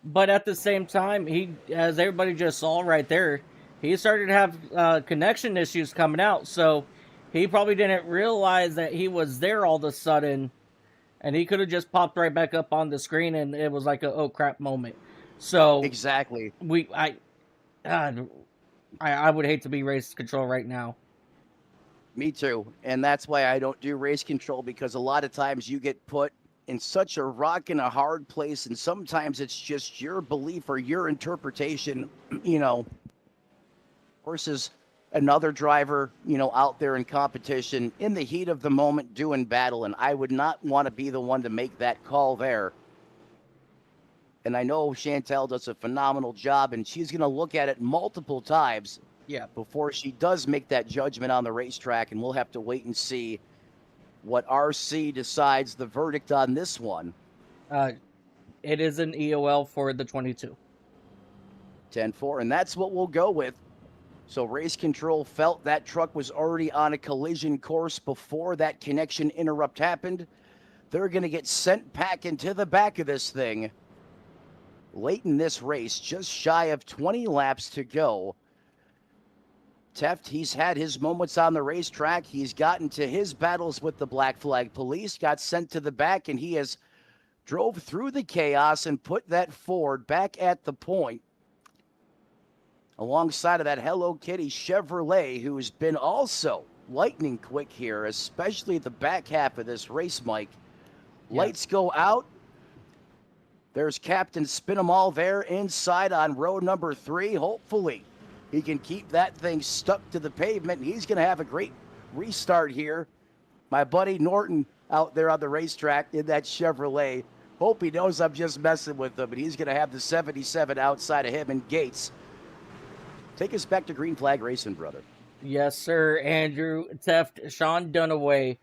but at the same time, he, as everybody just saw right there, he started to have connection issues coming out, so he probably didn't realize that he was there all of a sudden, and he could have just popped right back up on the screen, and it was like a oh crap moment. So exactly, I would hate to be race control right now. Me too, and that's why I don't do race control, because a lot of times you get put in such a rock and a hard place, and sometimes it's just your belief or your interpretation, versus another driver, out there in competition in the heat of the moment doing battle, and I would not want to be the one to make that call there. And I know Chantel does a phenomenal job, and she's going to look at it multiple times before she does make that judgment on the racetrack, and we'll have to wait and see what RC decides the verdict on this one. It is an EOL for the 22. 10-4, and that's what we'll go with. So race control felt that truck was already on a collision course before that connection interrupt happened. They're going to get sent back into the back of this thing late in this race, just shy of 20 laps to go. Teft, he's had his moments on the racetrack. He's gotten to his battles with the Black Flag Police, got sent to the back, and he has drove through the chaos and put that Ford back at the point alongside of that Hello Kitty Chevrolet, who's been also lightning quick here, especially the back half of this race, Mike. Lights go out. There's Captain Spin 'em All there inside on row number 3. Hopefully he can keep that thing stuck to the pavement. He's going to have a great restart here. My buddy Norton out there on the racetrack in that Chevrolet. Hope he knows I'm just messing with him, but he's going to have the 77 outside of him. And Gates, take us back to Green Flag Racing, brother. Yes, sir. Andrew Teft, Sean Dunaway.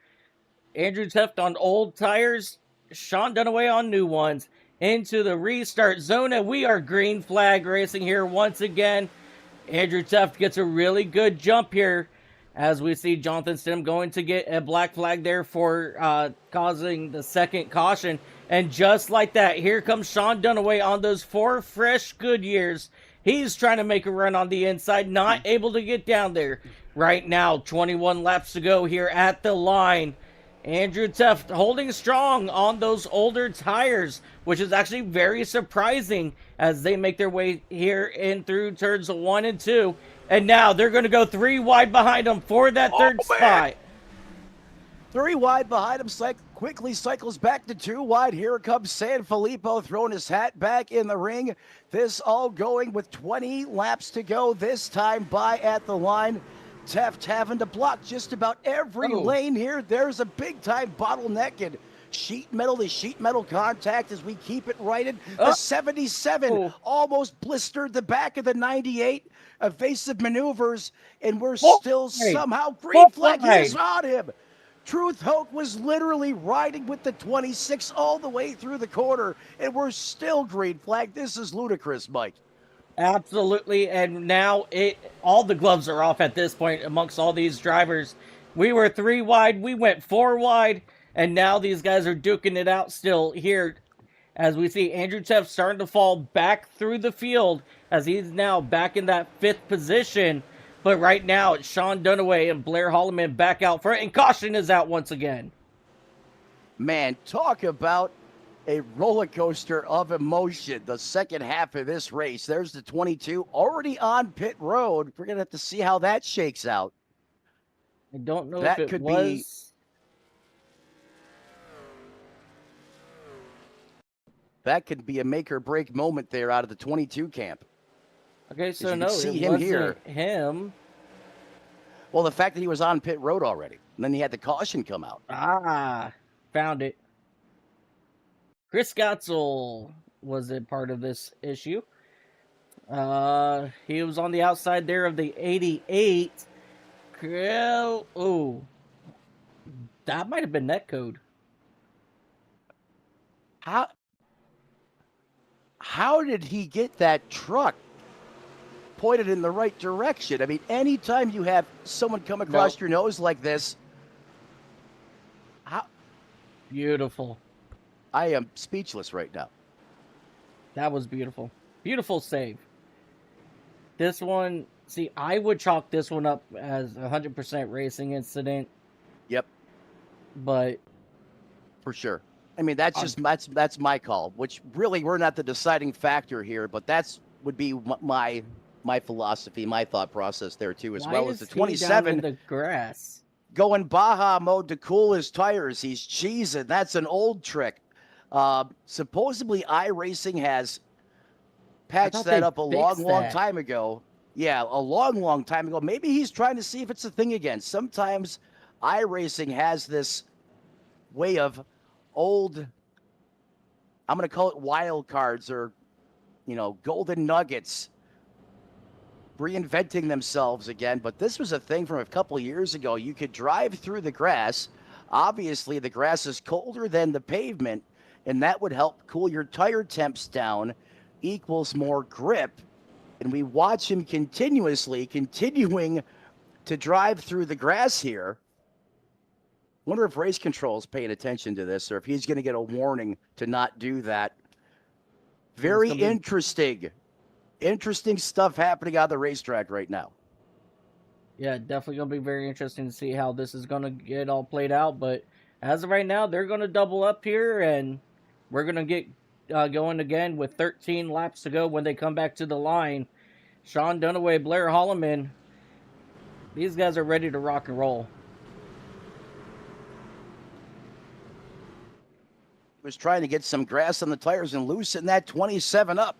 Andrew Teft on old tires, Sean Dunaway on new ones. Into the restart zone, and we are Green Flag Racing here once again. Andrew Teft gets a really good jump here as we see Jonathan Stidham going to get a black flag there for causing the second caution. And just like that, here comes Sean Dunaway on those 4 fresh Goodyears. He's trying to make a run on the inside, not able to get down there. Right now, 21 laps to go here at the line. Andrew Teft holding strong on those older tires, which is actually very surprising as they make their way here in through turns 1 and 2. And now they're going to go 3 wide behind them for that third spot. 3 wide behind him, quickly cycles back to 2 wide. Here comes San Filippo throwing his hat back in the ring. This all going with 20 laps to go, this time by at the line. Teft having to block just about every lane here. There's a big-time bottleneck and sheet metal to sheet metal contact as we keep it righted. The 77 almost blistered the back of the 98. Evasive maneuvers, and we're still somehow green flag is on him. Truth Hoke was literally riding with the 26 all the way through the corner, and we're still green flag. This is ludicrous, Mike. Absolutely, and now all the gloves are off at this point amongst all these drivers. We were 3 wide, we went 4 wide, and now these guys are duking it out still here as we see Andrew Teft starting to fall back through the field as he's now back in that 5th position. But right now, it's Sean Dunaway and Blair Holloman back out front, and caution is out once again. Man, talk about a roller coaster of emotion. The second half of this race. There's the 22 already on pit road. We're going to have to see how that shakes out. I don't know if it was. That could be a make or break moment there out of the 22 camp. Okay, so no, it wasn't him. Well, the fact that he was on pit road already, and then he had the caution come out. Ah, found it. Chris Gotzel was a part of this issue. He was on the outside there of the 88. Oh, that might have been netcode. How did he get that truck pointed in the right direction? I mean, anytime you have someone come across your nose like this, beautiful. I am speechless right now. That was beautiful. Beautiful save. This one, see, I would chalk this one up as 100% racing incident. Yep. But for sure. I mean, that's my call, which really we're not the deciding factor here, but that's would be my philosophy, my thought process there too, as well as the 27 in the grass going Baja mode to cool his tires. He's cheesing. That's an old trick. Supposedly iRacing has patched that up a long time ago. Yeah, a long time ago. Maybe he's trying to see if it's a thing again. Sometimes iRacing has this way of old, I'm going to call it wild cards or, golden nuggets reinventing themselves again. But this was a thing from a couple of years ago. You could drive through the grass. Obviously, the grass is colder than the pavement, and that would help cool your tire temps down, equals more grip. And we watch him continuing to drive through the grass here. Wonder if race control is paying attention to this or if he's going to get a warning to not do that. Very interesting. Interesting stuff happening on the racetrack right now. Yeah, definitely going to be very interesting to see how this is going to get all played out. But as of right now, they're going to double up here, and we're going to get going again with 13 laps to go when they come back to the line. Sean Dunaway, Blair Holloman, these guys are ready to rock and roll. Was trying to get some grass on the tires and loosen that 27 up.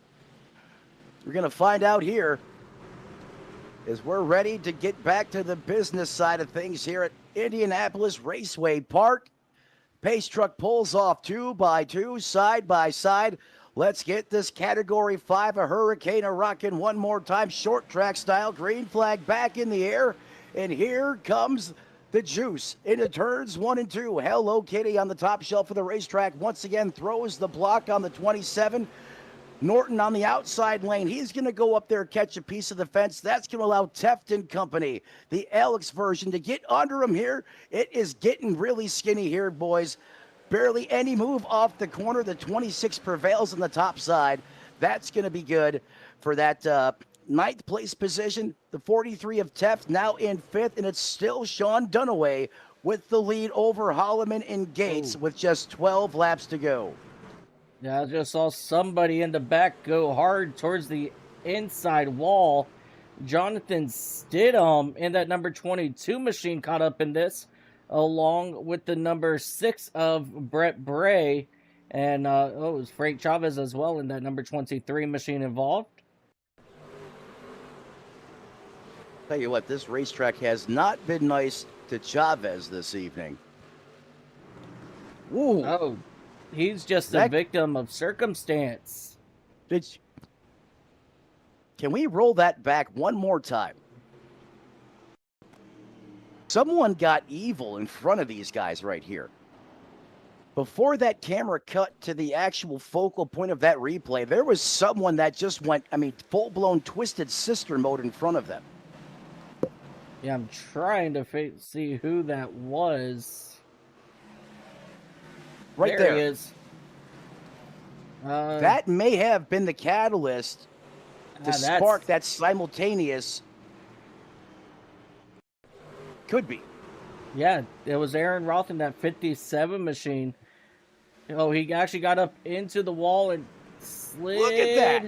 We're going to find out here as we're ready to get back to the business side of things here at Indianapolis Raceway Park. Pace truck pulls off 2 by 2, side by side. Let's get this Category 5, a Hurricane, a rockin' one more time, short track style, green flag back in the air. And here comes the juice into turns 1 and 2. Hello Kitty on the top shelf of the racetrack once again throws the block on the 27. Norton on the outside lane. He's going to go up there, catch a piece of the fence. That's going to allow Teft and company, the Alex version, to get under him here. It is getting really skinny here, boys. barely any move off the corner. The 26 prevails on the top side. That's going to be good for that ninth place position. The 43 of Teft now in fifth, and it's still Sean Dunaway with the lead over Holloman and Gates with just 12 laps to go. Yeah, I just saw somebody in the back go hard towards the inside wall. Jonathan Stidham in that number 22 machine caught up in this, along with the number 6 of Brett Bray. And it was Frank Chavez as well in that number 23 machine involved. Tell you what, this racetrack has not been nice to Chavez this evening. Woo. Oh, he's just a victim of circumstance. Can we roll that back one more time? Someone got evil in front of these guys right here. Before that camera cut to the actual focal point of that replay, there was someone that just went, full-blown twisted sister mode in front of them. Yeah, I'm trying to see who that was. Right there. He is. That may have been the catalyst to spark that simultaneous. Could be. Yeah, it was Aaron Roth in that 57 machine. Oh, he actually got up into the wall and slid. Look at that.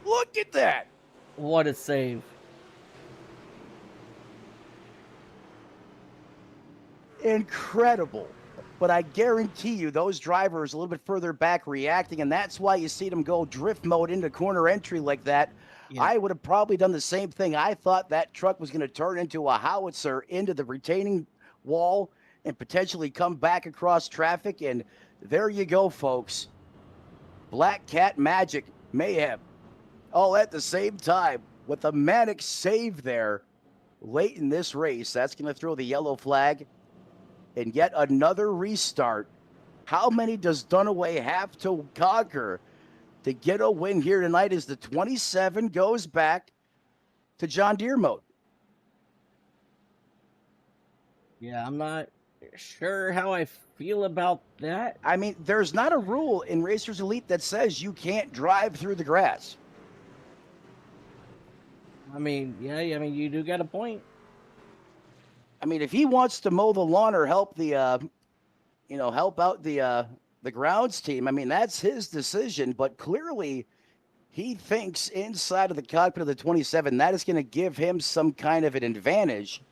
Look at that. What a save. Incredible. But I guarantee you those drivers a little bit further back reacting, and that's why you see them go drift mode into corner entry like that. Yeah. I would have probably done the same thing. I thought that truck was going to turn into a howitzer into the retaining wall and potentially come back across traffic, and there you go, folks. Black Cat Magic Mayhem all at the same time with a manic save there late in this race. That's going to throw the yellow flag. And yet another restart. How many does Dunaway have to conquer to get a win here tonight as the 27 goes back to John Deere mode? Yeah, I'm not sure how I feel about that. There's not a rule in Racers Elite that says you can't drive through the grass. You do got a point. If he wants to mow the lawn or help the, help out the grounds team, that's his decision. But clearly, he thinks inside of the cockpit of the 27 that is going to give him some kind of an advantage.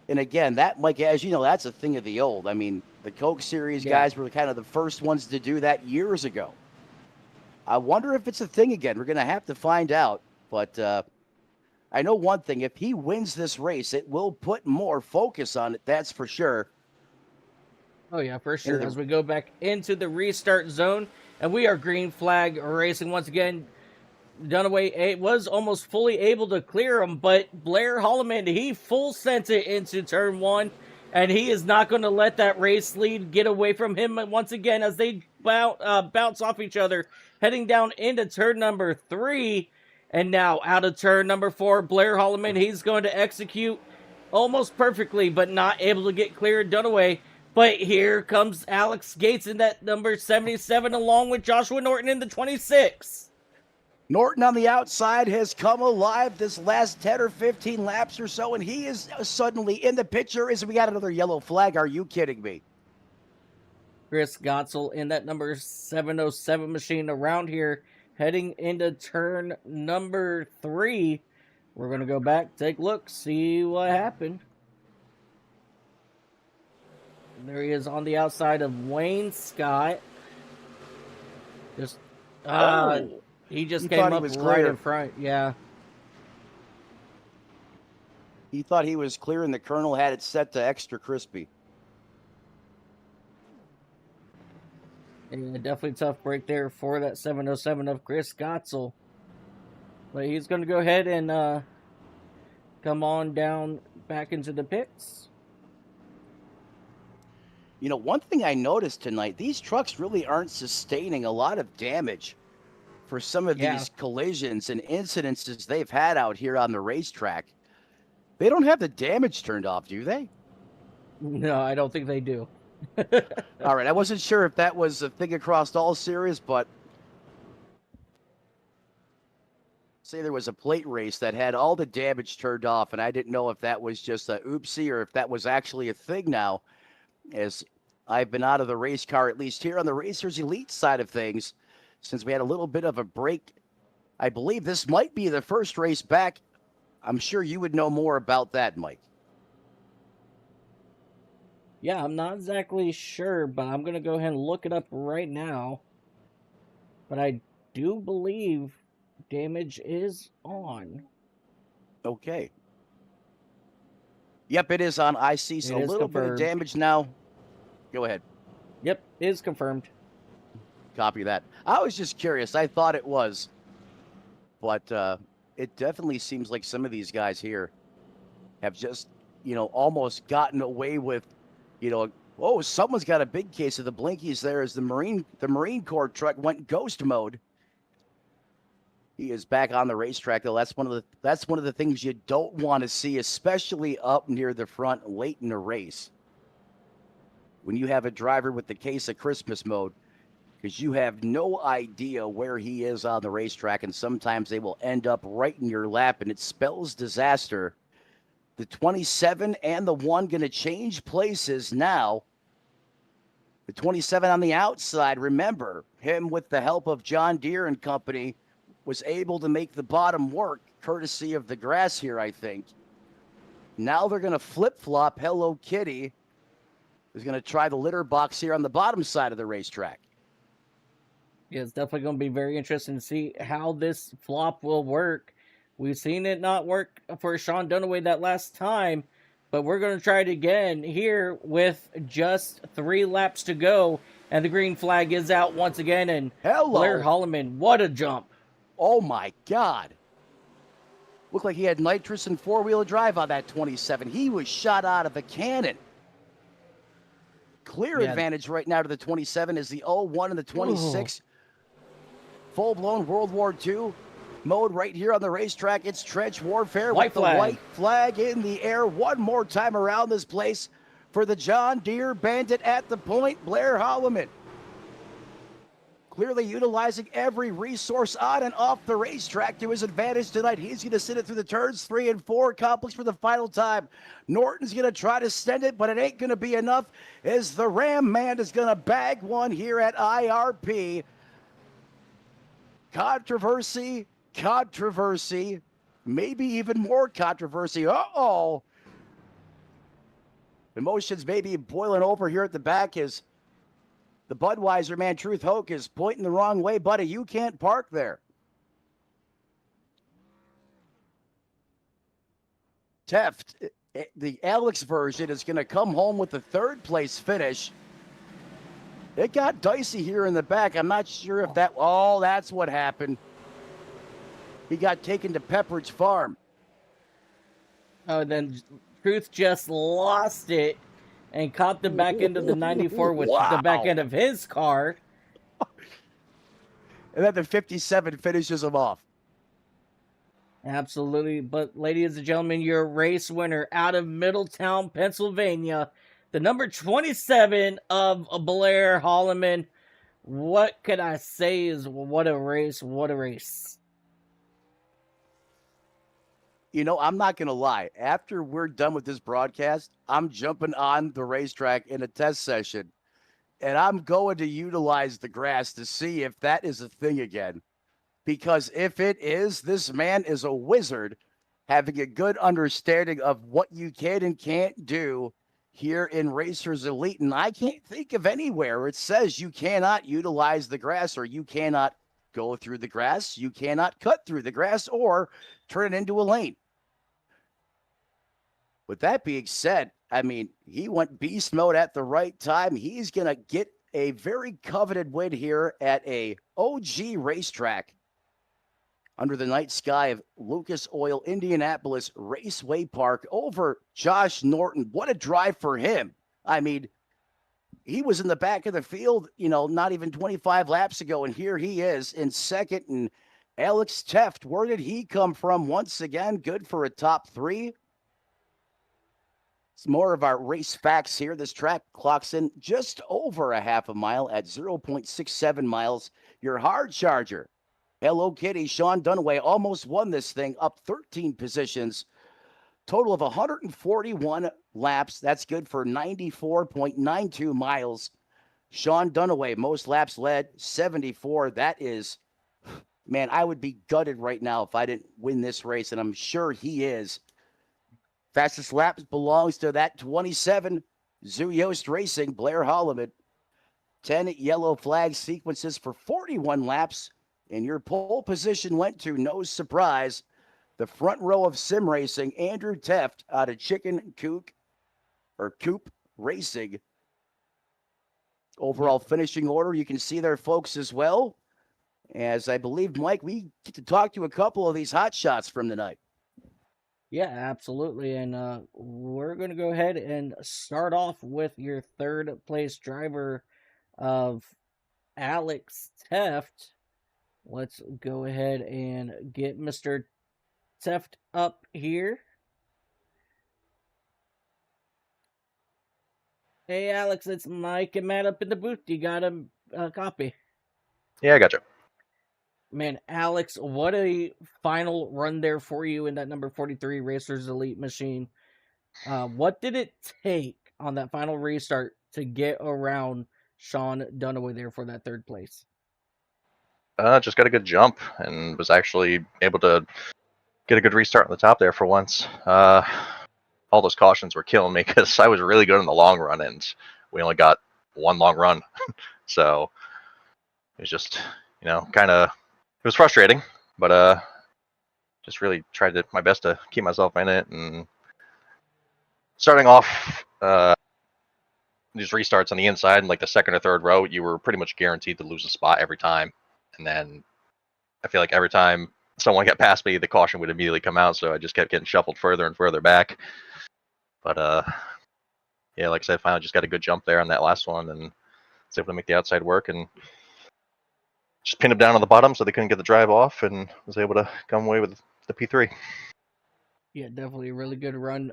And again, that, Mike, as you know, that's a thing of the old. The Coke Series guys were kind of the first ones to do that years ago. I wonder if it's a thing again. We're going to have to find out. But I know one thing. If he wins this race, it will put more focus on it. That's for sure. Oh, yeah, for sure. As we go back into the restart zone, and we are green flag racing once again. Dunaway was almost fully able to clear him, but Blair Holloman, he full sent it into turn one, and he is not going to let that race lead get away from him once again as they bounce off each other, heading down into turn number 3. And now out of turn number 4, Blair Holloman, he's going to execute almost perfectly, but not able to get clear of Dunaway. But here comes Alex Gates in that number 77, along with Joshua Norton in the 26. Norton on the outside has come alive this last 10 or 15 laps or so, and he is suddenly in the picture as we got another yellow flag. Are you kidding me? Chris Gotzel in that number 707 machine around here, heading into turn number 3. We're going to go back, take a look, see what happened. There he is on the outside of Wayne Scott. He just came up right in front. Yeah. He thought he was clear, and the Colonel had it set to extra crispy. And definitely tough break there for that 707 of Chris Gotzel. But he's going to go ahead and come on down back into the pits. You know, one thing I noticed tonight, these trucks really aren't sustaining a lot of damage for some of these collisions and incidences they've had out here on the racetrack. They don't have the damage turned off, do they? No, I don't think they do. All right, I wasn't sure if that was a thing across all series, but say there was a plate race that had all the damage turned off, and I didn't know if that was just a oopsie or if that was actually a thing now, as I've been out of the race car, at least here on the Racers Elite side of things, since we had a little bit of a break. I believe this might be the first race back. I'm sure you would know more about that, Mike. Yeah, I'm not exactly sure, but I'm going to go ahead and look it up right now. But I do believe damage is on. Okay. Yep, it is on. I see a little bit of damage now. Go ahead. Yep, it is confirmed. Copy that. I was just curious. I thought it was. But it definitely seems like some of these guys here have just, almost gotten away with, oh, someone's got a big case of the blinkies there as the Marine Corps truck went ghost mode. He is back on the racetrack, though. That's one of the things you don't want to see, especially up near the front late in the race. When you have a driver with the case of Christmas mode, because you have no idea where he is on the racetrack, and sometimes they will end up right in your lap, and it spells disaster. The 27 and the 1 going to change places now. The 27 on the outside, remember, him with the help of John Deere and company, was able to make the bottom work, courtesy of the grass here, I think. Now they're going to flip-flop Hello Kitty, who's going to try the litter box here on the bottom side of the racetrack. Yeah, it's definitely going to be very interesting to see how this flop will work. We've seen it not work for Sean Dunaway that last time, but we're going to try it again here with just 3 laps to go, and the green flag is out once again, and Blair Holloman, what a jump. Oh my God. Looked like he had nitrous and 4-wheel drive on that 27. He was shot out of a cannon. Clear advantage right now to the 27 is the 01 and the 26. Ooh. Full-blown World War II mode right here on the racetrack. It's trench warfare with the white flag in the air. One more time around this place for the John Deere Bandit at the point, Blair Holloman. Clearly utilizing every resource on and off the racetrack to his advantage tonight. He's going to send it through the turns 3 and 4, complex for the final time. Norton's going to try to send it, but it ain't going to be enough as the Ram Man is going to bag one here at IRP. Controversy, maybe even more controversy. Uh-oh. Emotions maybe boiling over here at the back as the Budweiser man, Truth Hoke, is pointing the wrong way. Buddy, you can't park there. Teft, the Alex version, is going to come home with the 3rd place finish. It got dicey here in the back. I'm not sure if that... Oh, that's what happened. He got taken to Pepperidge Farm. Oh, then Truth just lost it and caught the back end of the 94 with the back end of his car. And then the 57 finishes him off. Absolutely. But, ladies and gentlemen, your race winner out of Middletown, Pennsylvania, the number 27 of Blair Holloman. What could I say is what a race, what a race. I'm not going to lie. After we're done with this broadcast, I'm jumping on the racetrack in a test session, and I'm going to utilize the grass to see if that is a thing again. Because if it is, this man is a wizard, having a good understanding of what you can and can't do here in Racers Elite. And I can't think of anywhere it says you cannot utilize the grass, or you cannot go through the grass, you cannot cut through the grass, or turn it into a lane. With that being said, I mean, he went beast mode at the right time. He's going to get a very coveted win here at a OG racetrack under the night sky of Lucas Oil Indianapolis Raceway Park over Josh Norton. What a drive for him. I mean, he was in the back of the field, not even 25 laps ago, and here he is in second. And Alex Teft, where did he come from? Once again, good for a top 3. Some more of our race facts here. This track clocks in just over a half a mile at 0.67 miles. Your hard charger, Hello Kitty, Sean Dunaway, almost won this thing, up 13 positions. Total of 141 laps. That's good for 94.92 miles. Sean Dunaway, most laps led, 74. That is, man, I would be gutted right now if I didn't win this race, and I'm sure he is. Fastest laps belongs to that 27 Zoo Yost Racing, Blair Holloman. 10 yellow flag sequences for 41 laps, and your pole position went to, no surprise, the front row of sim racing, Andrew Teft out of Coop Racing. Overall finishing order, you can see there, folks, as well. As I believe, Mike, we get to talk to a couple of these hot shots from tonight. Yeah, absolutely. And we're going to go ahead and start off with your third place driver of Alex Teft. Let's go ahead and get Mr. Teft up here. Hey, Alex, it's Mike and Matt up in the booth. You got a copy? Yeah, I got you. Man, Alex, what a final run there for you in that number 43 Racers Elite machine. What did it take on that final restart to get around Sean Dunaway there for that third place? Just got a good jump and was actually able to get a good restart on the top there for once. All those cautions were killing me because I was really good in the long run, and we only got one long run. So it was just, it was frustrating, but just really tried my best to keep myself in it. And starting off these restarts on the inside, in like the second or third row, you were pretty much guaranteed to lose a spot every time. And then I feel like every time someone got past me, the caution would immediately come out, so I just kept getting shuffled further and further back. But yeah, like I said, finally just got a good jump there on that last one and was able to make the outside work and just pinned them down on the bottom so they couldn't get the drive off, and was able to come away with the P3. Yeah, definitely a really good run.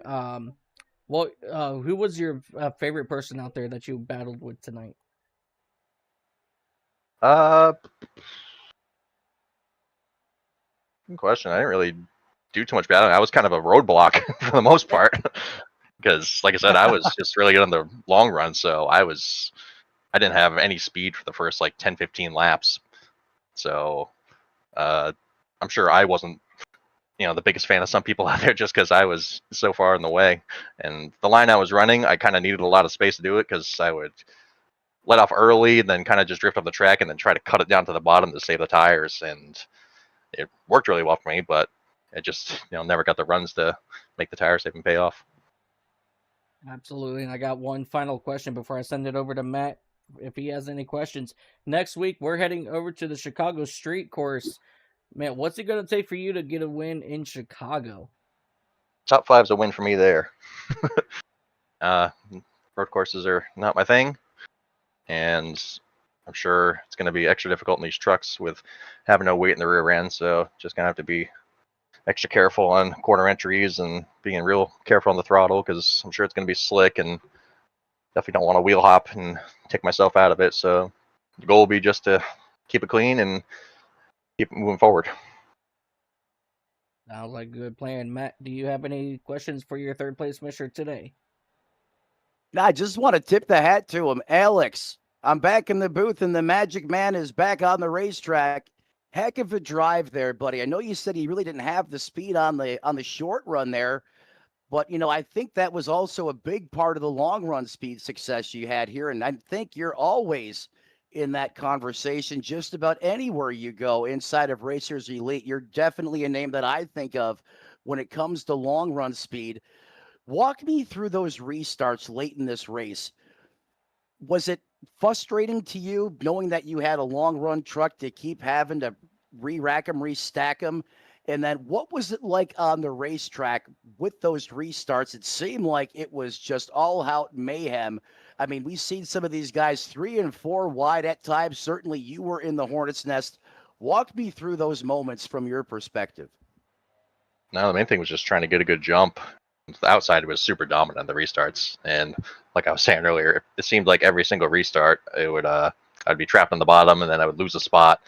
Who was your favorite person out there that you battled with tonight? Good question. I didn't really do too much battling. I was kind of a roadblock for the most part because, like I said, I was just really good on the long run, so I didn't have any speed for the first like 10-15 laps. So I'm sure I wasn't, the biggest fan of some people out there just because I was so far in the way. And the line I was running, I kind of needed a lot of space to do it because I would let off early and then kind of just drift off the track and then try to cut it down to the bottom to save the tires. And it worked really well for me, but it just, never got the runs to make the tire safe and pay off. Absolutely. And I got one final question before I send it over to Matt, if he has any questions. Next week, we're heading over to the Chicago Street Course. Man, what's it going to take for you to get a win in Chicago? Top 5's a win for me there. Road courses are not my thing, and I'm sure it's going to be extra difficult in these trucks with having no weight in the rear end, so just going to have to be extra careful on corner entries and being real careful on the throttle because I'm sure it's going to be slick, and definitely don't want to wheel hop and take myself out of it. So the goal will be just to keep it clean and keep moving forward. Sounds like a good plan. Matt, do you have any questions for your third place finisher today? I just want to tip the hat to him. Alex, I'm back in the booth, and the Magic Man is back on the racetrack. Heck of a drive there, buddy. I know you said he really didn't have the speed on the short run there, but, I think that was also a big part of the long run speed success you had here, and I think you're always in that conversation just about anywhere you go inside of Racers Elite. You're definitely a name that I think of when it comes to long run speed. Walk me through those restarts late in this race. Was it frustrating to you knowing that you had a long run truck to keep having to re-rack them, restack them? And then what was it like on the racetrack with those restarts? It seemed like it was just all out mayhem. I mean, we've seen some of these guys 3 and 4 wide at times. Certainly you were in the hornet's nest. Walk me through those moments from your perspective. No, the main thing was just trying to get a good jump the outside was super dominant the restarts. And like I was saying earlier, it seemed like every single restart, I'd be trapped on the bottom, and then I would lose a spot,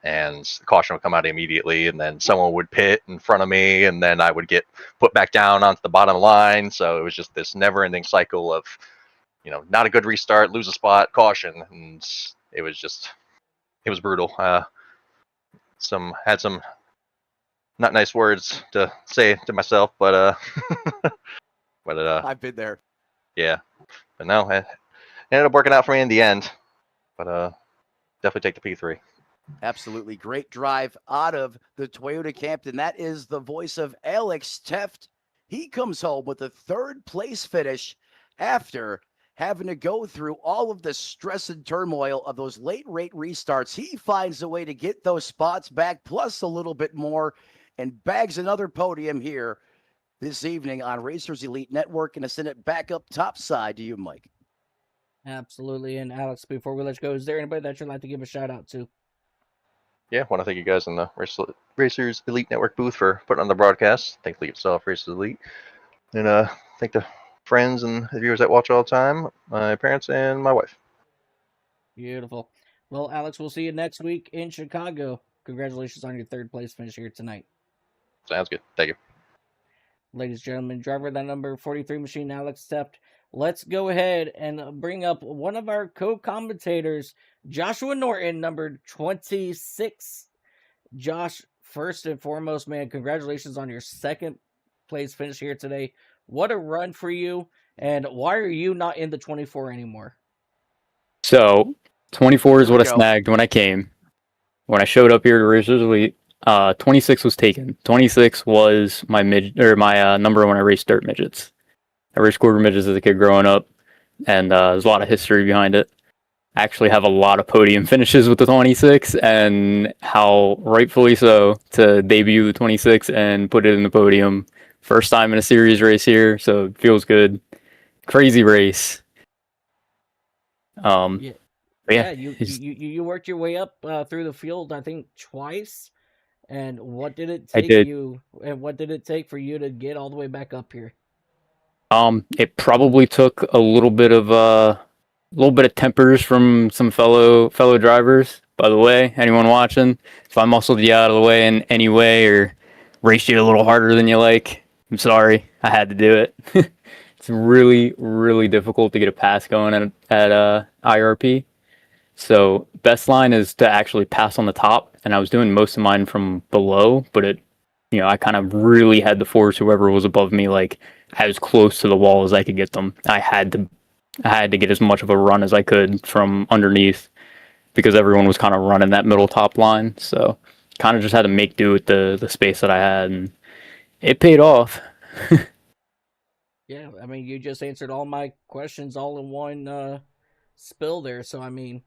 and the caution would come out immediately, and then someone would pit in front of me, and then I would get put back down onto the bottom line. So it was just this never-ending cycle of, not a good restart, lose a spot, caution, and it was brutal. Had some not nice words to say to myself, but I've been there. yeah, but no, it ended up working out for me in the end. But definitely take the P3. Absolutely great drive out of the Toyota camp, and that is the voice of Alex Teft. He comes home with a third place finish after having to go through all of the stress and turmoil of those late rate restarts. He finds a way to get those spots back, plus a little bit more, and bags another podium here this evening on Racers Elite Network. And to send it back up topside to you, Mike. Absolutely. And Alex, before we let you go, is there anybody that you'd like to give a shout out to? Yeah, want to thank you guys in the Racers Elite Network booth for putting on the broadcast. Thank League itself, Racers Elite. And thank the friends and the viewers that watch all the time, my parents and my wife. Beautiful. Well, Alex, we'll see you next week in Chicago. Congratulations on your third place finish here tonight. Sounds good. Thank you. Ladies and gentlemen, driver that number 43 machine, Alex Teft. Let's go ahead and bring up one of our co-commentators, Joshua Norton, number 26. Josh, first and foremost, man, congratulations on your second place finish here today. What a run for you, and why are you not in the 24 anymore? So, 24 is what I snagged when I came. When I showed up here to Racers Elite, 26 was taken. 26 was my number when I raced dirt midgets. I raced quarter midgets as a kid growing up, and there's a lot of history behind it. I actually have a lot of podium finishes with the 26, and how rightfully so to debut the 26 and put it in the podium. First time in a series race here, so it feels good. Crazy race. You worked your way up through the field, I think, twice. And what did it take you? And what did it take for you to get all the way back up here? It probably took a little bit of tempers from some fellow drivers. By the way, anyone watching, if I muscled you out of the way in any way or raced you a little harder than you like, I'm sorry. I had to do it. It's really, really difficult to get a pass going at IRP. So best line is to actually pass on the top, and I was doing most of mine from below, but I kind of really had to force whoever was above me, like as close to the wall as I could get them. I had to get as much of a run as I could from underneath because everyone was kind of running that middle top line. So kind of just had to make do with the space that I had, and it paid off. Yeah, I mean, you just answered all my questions all in one spill there. So, I mean,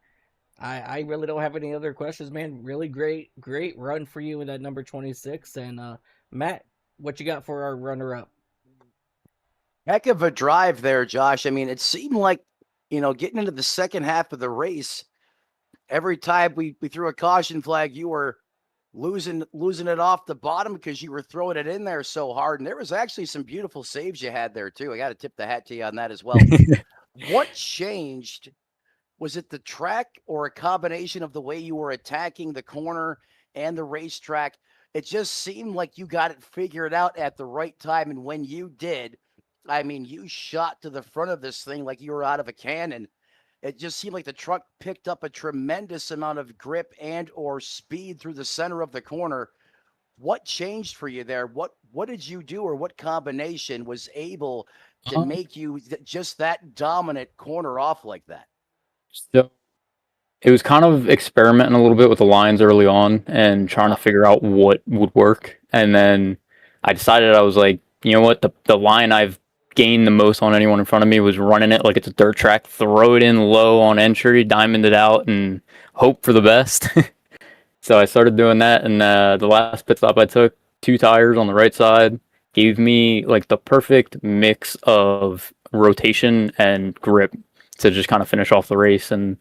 I really don't have any other questions, man. Really great run for you in that number 26. And Matt, what you got for our runner-up? Heck of a drive there, Josh. I mean, it seemed like, getting into the second half of the race, every time we threw a caution flag, you were losing it off the bottom because you were throwing it in there so hard. And there was actually some beautiful saves you had there, too. I got to tip the hat to you on that as well. What changed? Was it the track or a combination of the way you were attacking the corner and the racetrack? It just seemed like you got it figured out at the right time. And when you did, I mean, you shot to the front of this thing like you were out of a cannon. It just seemed like the truck picked up a tremendous amount of grip and or speed through the center of the corner. What changed for you there? What did you do, or what combination was able to make you just that dominant corner off like that? So it was kind of experimenting a little bit with the lines early on and trying to figure out what would work. And then I decided, I was like, you know what, the line I've gained the most on anyone in front of me was running it like it's a dirt track, throw it in low on entry, diamond it out, and hope for the best. So I started doing that, and the last pit stop I took, 2 tires on the right side, gave me like the perfect mix of rotation and grip to just kind of finish off the race. And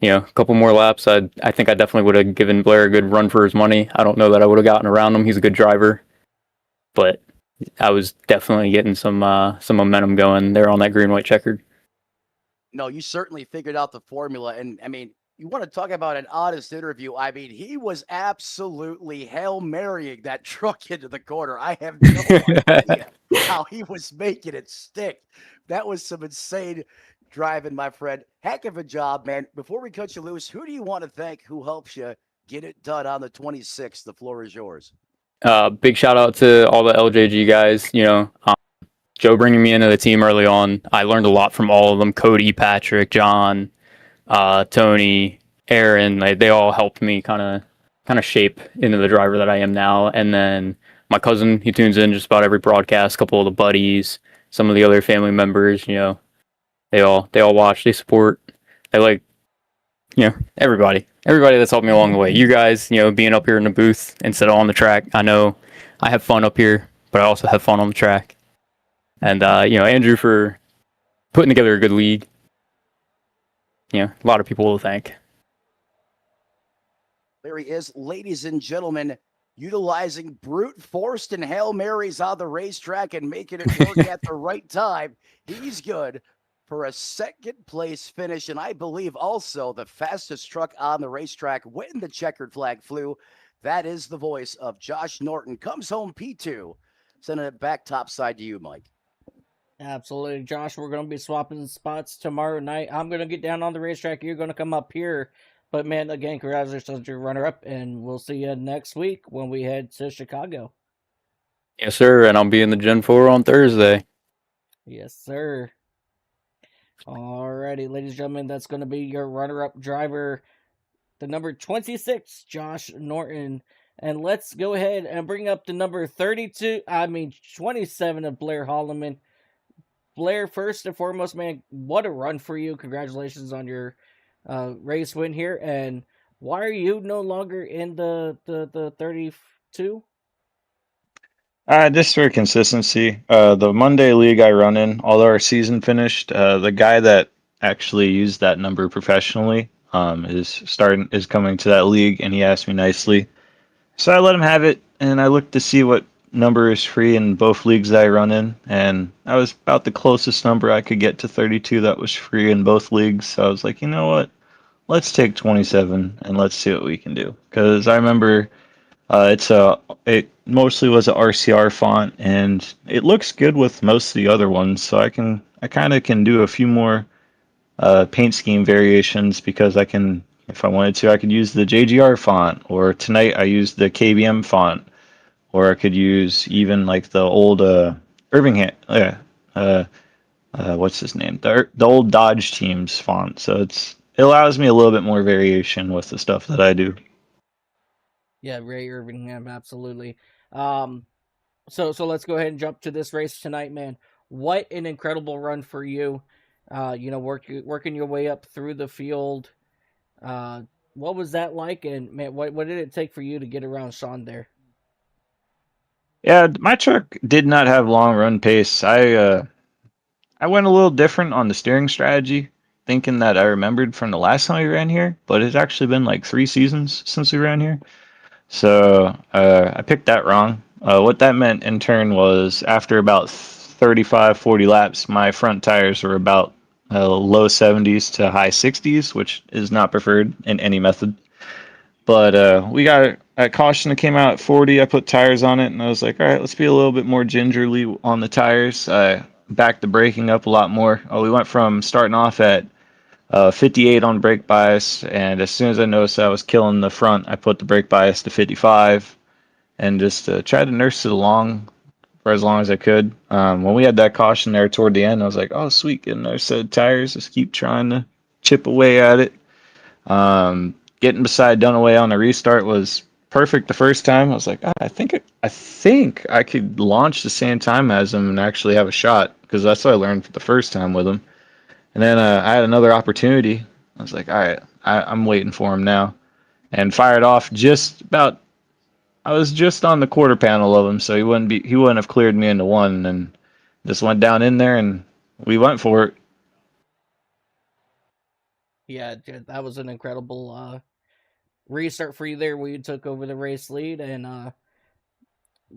a couple more laps, I think I definitely would have given Blair a good run for his money. I don't know that I would have gotten around him. He's a good driver, but I was definitely getting some momentum going there on that Green-White-Checkered. No, you certainly figured out the formula. And I mean, you want to talk about an honest interview. I mean, he was absolutely Hail Marying that truck into the corner. I have no idea how he was making it stick. That was some insane driving, my friend. Heck of a job, man. Before we cut you loose, who do you want to thank who helps you get it done on the 26th? The floor is yours. Big shout out to all the LJG guys. Joe bringing me into the team early on. I learned a lot from all of them. Cody, Patrick, John, Tony, Aaron. They all helped me kind of shape into the driver that I am now. And then my cousin, he tunes in just about every broadcast. A couple of the buddies, some of the other family members. They all watch. They support. They like everybody that's helped me along the way. You guys, being up here in the booth instead of on the track. I know I have fun up here, but I also have fun on the track. And Andrew for putting together a good league. A lot of people to thank. There he is, ladies and gentlemen, utilizing brute force and Hail Marys on the racetrack and making it work at the right time. He's good for a second place finish, and I believe also the fastest truck on the racetrack when the checkered flag flew. That is the voice of Josh Norton. Comes home P2. Sending it back topside to you, Mike. Absolutely, Josh. We're going to be swapping spots tomorrow night. I'm going to get down on the racetrack. You're going to come up here. But, man, again, congratulations on your runner-up, and we'll see you next week when we head to Chicago. Yes, sir, and I'll be in the Gen 4 on Thursday. Yes, sir. Alrighty, ladies and gentlemen, that's going to be your runner-up driver, the number 26, Josh Norton. And let's go ahead and bring up the number 27 of Blair Holloman. Blair, first and foremost, man, what a run for you. Congratulations on your race win here. And why are you no longer in the 32? Just for consistency. The Monday league I run in, although our season finished, the guy that actually used that number professionally is coming to that league, and he asked me nicely. So I let him have it, and I looked to see what number is free in both leagues that I run in, and that was about the closest number I could get to 32 that was free in both leagues. So I was like, you know what? Let's take 27 and let's see what we can do. Because I remember it mostly was an RCR font, and it looks good with most of the other ones. So I kind of can do a few more paint scheme variations because I can, if I wanted to, I could use the JGR font, or tonight I used the KBM font, or I could use even like the old what's his name? The old Dodge Teams font. So it allows me a little bit more variation with the stuff that I do. Yeah, Ray Irvingham, absolutely. So let's go ahead and jump to this race tonight, man. What an incredible run for you. Working your way up through the field. What was that like? And man, what did it take for you to get around Sean there? Yeah, my truck did not have long run pace. I went a little different on the steering strategy, thinking that I remembered from the last time we ran here, but it's actually been like 3 seasons since we ran here. So I picked that wrong. What that meant in turn was after about 35, 40 laps, my front tires were about low 70s to high 60s, which is not preferred in any method. But we got a caution that came out at 40. I put tires on it, and I was like, all right, let's be a little bit more gingerly on the tires. I backed the braking up a lot more. We went from starting off at 58 on brake bias, and as soon as I noticed I was killing the front, I put the brake bias to 55 and just tried to nurse it along for as long as I could. When we had that caution there toward the end, I was like, oh, sweet, get another set of tires. Just keep trying to chip away at it. Getting beside Dunaway on the restart was perfect the first time. I was like, I think I could launch the same time as him and actually have a shot, because that's what I learned for the first time with him. And then I had another opportunity. I was like, all right, I'm waiting for him now, and fired off just about. I was just on the quarter panel of him, so he wouldn't have cleared me into one, and just went down in there, and we went for it. Yeah, that was an incredible restart for you there where you took over the race lead. And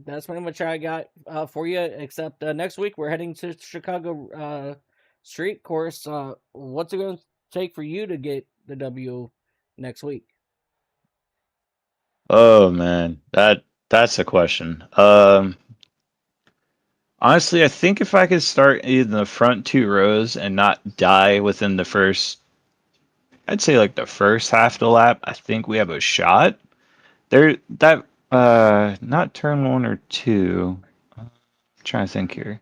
that's pretty much all I got for you. Except next week we're heading to Chicago Street Course. What's it going to take for you to get the W next week? Oh man, that's a question. Honestly, I think if I could start in the front two rows and not die within the first, I'd say like the first half of the lap, I think we have a shot. There, that not turn one or two. I'm trying to think here.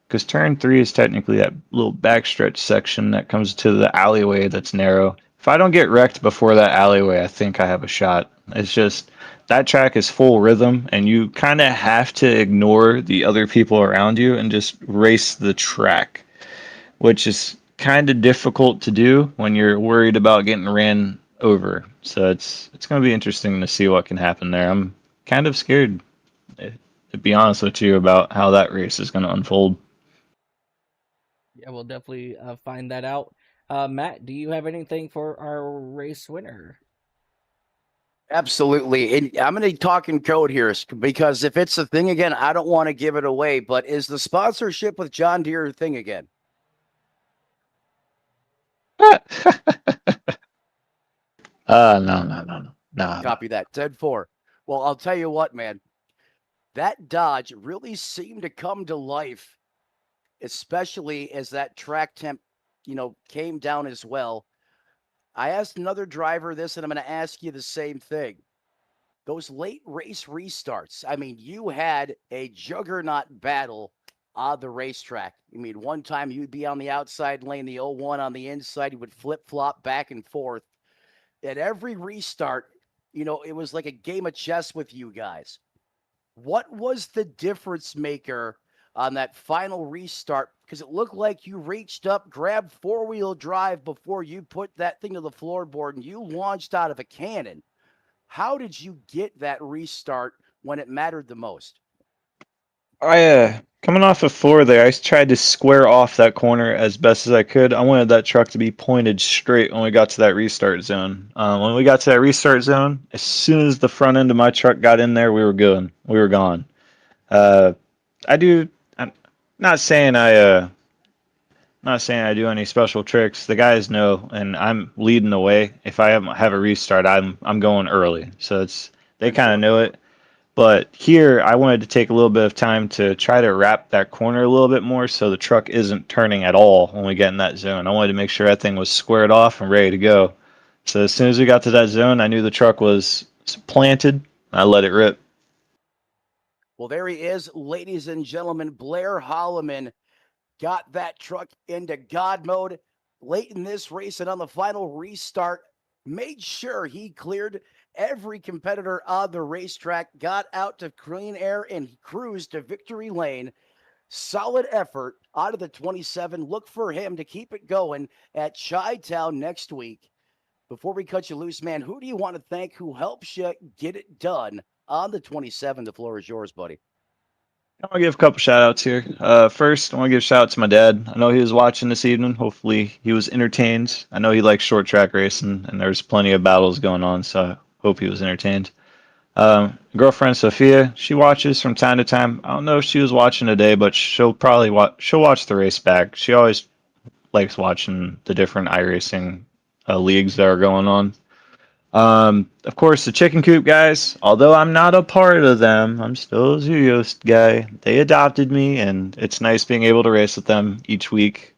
Because turn three is technically that little backstretch section that comes to the alleyway that's narrow. If I don't get wrecked before that alleyway, I think I have a shot. It's just that track is full rhythm, and you kind of have to ignore the other people around you and just race the track, which is kind of difficult to do when you're worried about getting ran over. So it's going to be interesting to see what can happen there. I'm kind of scared, to be honest with you, about how that race is going to unfold. Yeah, we'll definitely find that out. Matt, do you have anything for our race winner? Absolutely. And I'm going to talk in code here because if it's a thing again, I don't want to give it away. But is the sponsorship with John Deere a thing again? No. Copy that. 10-4. Well, I'll tell you what, man. That Dodge really seemed to come to life, especially as that track temp, came down as well. I asked another driver this, and I'm going to ask you the same thing. Those late race restarts, I mean, you had a juggernaut battle on the racetrack. I mean, one time you'd be on the outside lane, the 01 on the inside, you would flip-flop back and forth. At every restart, it was like a game of chess with you guys. What was the difference maker on that final restart? Because it looked like you reached up, grabbed four-wheel drive before you put that thing to the floorboard, and you launched out of a cannon. How did you get that restart when it mattered the most? I coming off of four there, I tried to square off that corner as best as I could. I wanted that truck to be pointed straight when we got to that restart zone. When we got to that restart zone, as soon as the front end of my truck got in there, we were going. We were gone. I'm not saying I do any special tricks. The guys know, and I'm leading the way. If I have a restart, I'm going early. So they kind of know it. But here, I wanted to take a little bit of time to try to wrap that corner a little bit more so the truck isn't turning at all when we get in that zone. I wanted to make sure that thing was squared off and ready to go. So as soon as we got to that zone, I knew the truck was planted. I let it rip. Well, there he is, ladies and gentlemen. Blair Holloman got that truck into God mode late in this race, and on the final restart, made sure he cleared every competitor on the racetrack, got out to clean air, and cruised to victory lane. Solid effort out of the 27. Look for him to keep it going at Chi-Town next week. Before we cut you loose, man, who do you want to thank who helps you get it done on the 27? The floor is yours, buddy. I want to give a couple shout outs here. First, I want to give a shout out to my dad. I know he was watching this evening. Hopefully, he was entertained. I know he likes short track racing, and there's plenty of battles going on, so I hope he was entertained. Girlfriend Sophia, she watches from time to time. I don't know if she was watching today, but she'll probably watch the race back. She always likes watching the different iRacing leagues that are going on. Of course, the Chicken Coop guys, although I'm not a part of them, I'm still a Zooyost guy. They adopted me, and it's nice being able to race with them each week.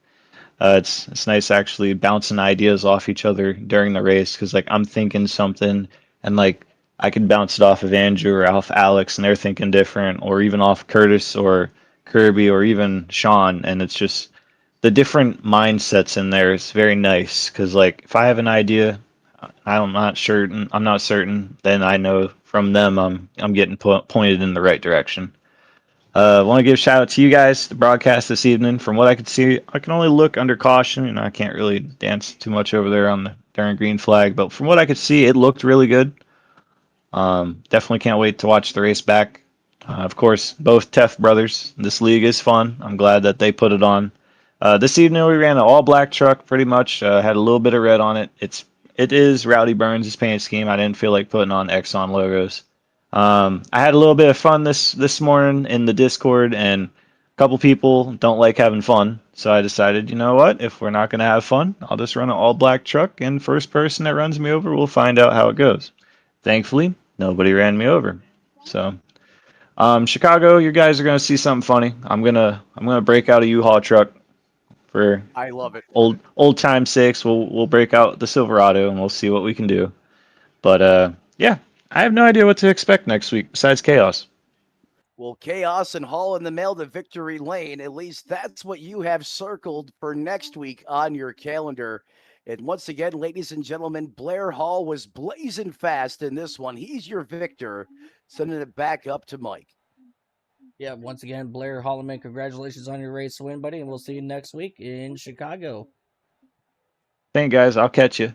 It's nice actually bouncing ideas off each other during the race because like I'm thinking something, and like I could bounce it off of Andrew or off Alex, and they're thinking different, or even off Curtis or Kirby or even Sean, and it's just the different mindsets in there. It's very nice because like if I have an idea, I'm not certain, then I know from them I'm getting pointed in the right direction. I want to give a shout out to you guys, the broadcast this evening. From what I could see, I can only look under caution, and I can't really dance too much over there on the during green flag. But from what I could see, it looked really good. Definitely can't wait to watch the race back. Of course, both Teff brothers. This league is fun. I'm glad that they put it on. This evening we ran an all black truck, pretty much. Had a little bit of red on it. It is Rowdy Burns' paint scheme. I didn't feel like putting on Exxon logos. I had a little bit of fun this morning in the Discord, and a couple people don't like having fun. So I decided, you know what? If we're not going to have fun, I'll just run an all-black truck, and first person that runs me over will find out how it goes. Thankfully, nobody ran me over. So, Chicago, you guys are going to see something funny. I'm gonna break out a U-Haul truck for I love it. old time sakes. We'll break out the Silverado and we'll see what we can do. But yeah, I have no idea what to expect next week besides chaos. Well, chaos and Hall in the mail to victory lane. At least that's what you have circled for next week on your calendar. And once again, ladies and gentlemen, Blair Hall was blazing fast in this one. He's your victor, sending it back up to Mike. Yeah, once again, Blair Holloman, congratulations on your race win, buddy, and we'll see you next week in Chicago. Thank you, guys. I'll catch you.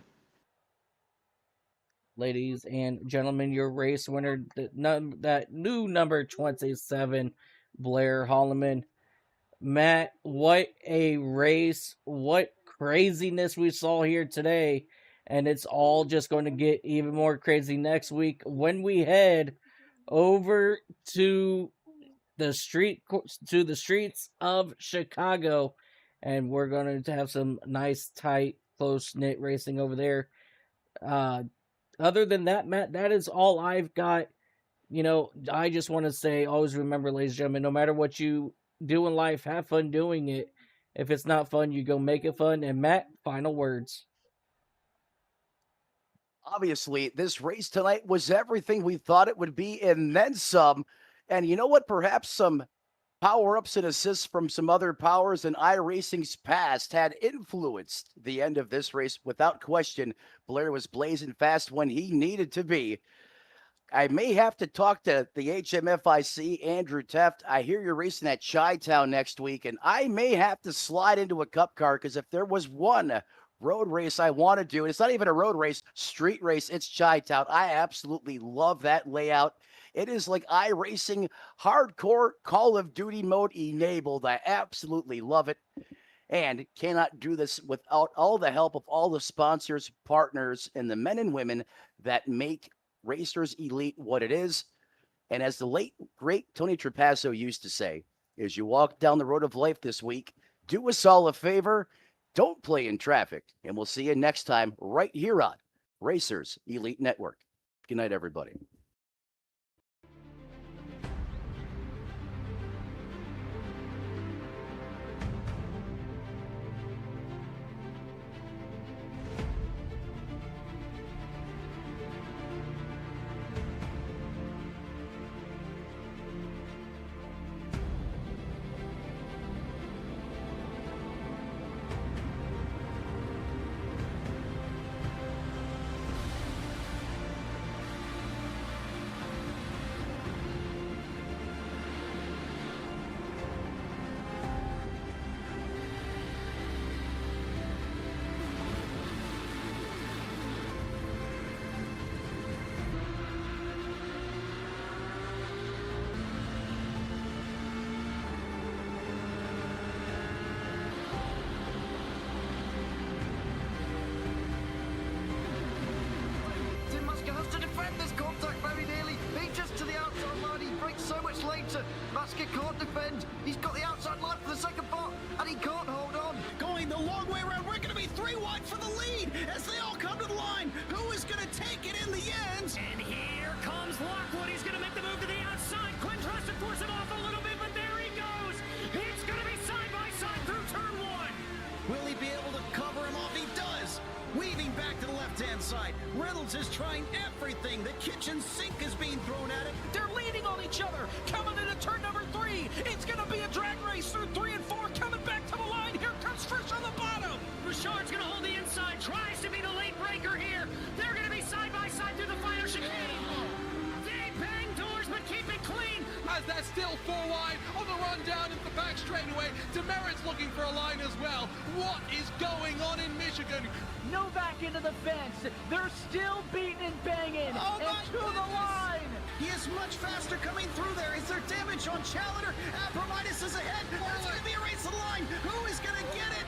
Ladies and gentlemen, your race winner, that new number 27, Blair Holloman. Matt, what a race. What craziness we saw here today. And it's all just going to get even more crazy next week when we head over to the streets of Chicago, and we're going to have some nice, tight, close-knit racing over there. Other than that, Matt, that is all I've got. You know, I just want to say, always remember, ladies and gentlemen, no matter what you do in life, have fun doing it. If it's not fun, you go make it fun. And Matt, final words. Obviously, this race tonight was everything we thought it would be and then some. And you know what? Perhaps some power-ups and assists from some other powers in iRacing's past had influenced the end of this race. Without question, Blair was blazing fast when he needed to be. I may have to talk to the HMFIC, Andrew Teft. I hear you're racing at Chi-Town next week, and I may have to slide into a cup car because if there was one road race I want to do, and it's not even a road race, street race, it's Chi-Town. I absolutely love that layout. It is like iRacing hardcore Call of Duty mode enabled. I absolutely love it and cannot do this without all the help of all the sponsors, partners, and the men and women that make Racers Elite what it is. And as the late, great Tony Trapasso used to say, as you walk down the road of life this week, do us all a favor, don't play in traffic. And we'll see you next time right here on Racers Elite Network. Good night, everybody. Masker can't defend. He's got the outside line for the second part, and he can't hold on. Going the long way around. We're going to be 3 wide for the lead as they all come to the line. Who is going to take it in the end? And here comes Lockwood. He's going to make the move to the outside. Quinn tries to force him off a little bit, but there he goes. It's going to be side by side through turn 1. Will he be able to cover him off? He does. Weaving back to the left-hand side. Reynolds is trying everything. The kitchen sink is being thrown at it. They're leaning on each other. Coming into turn number 3. It's going to be a drag race through 3 and 4. Coming back to the line. Here comes Trish on the bottom. Richard's going to hold the inside. Tries to be the late breaker here. They're going to be side by side through the final chicane. They bang doors, but keep it clean. As they're still 4 wide on the run down into the back straightaway. Demerit's looking for a line as well. What is going on in Michigan? Novak into the fence. They're still beating and banging. Oh and to the line. He is much faster coming through there. Is there damage on Challenger? Abramitis is ahead. It's going to be a race to the line. Who is going to get it?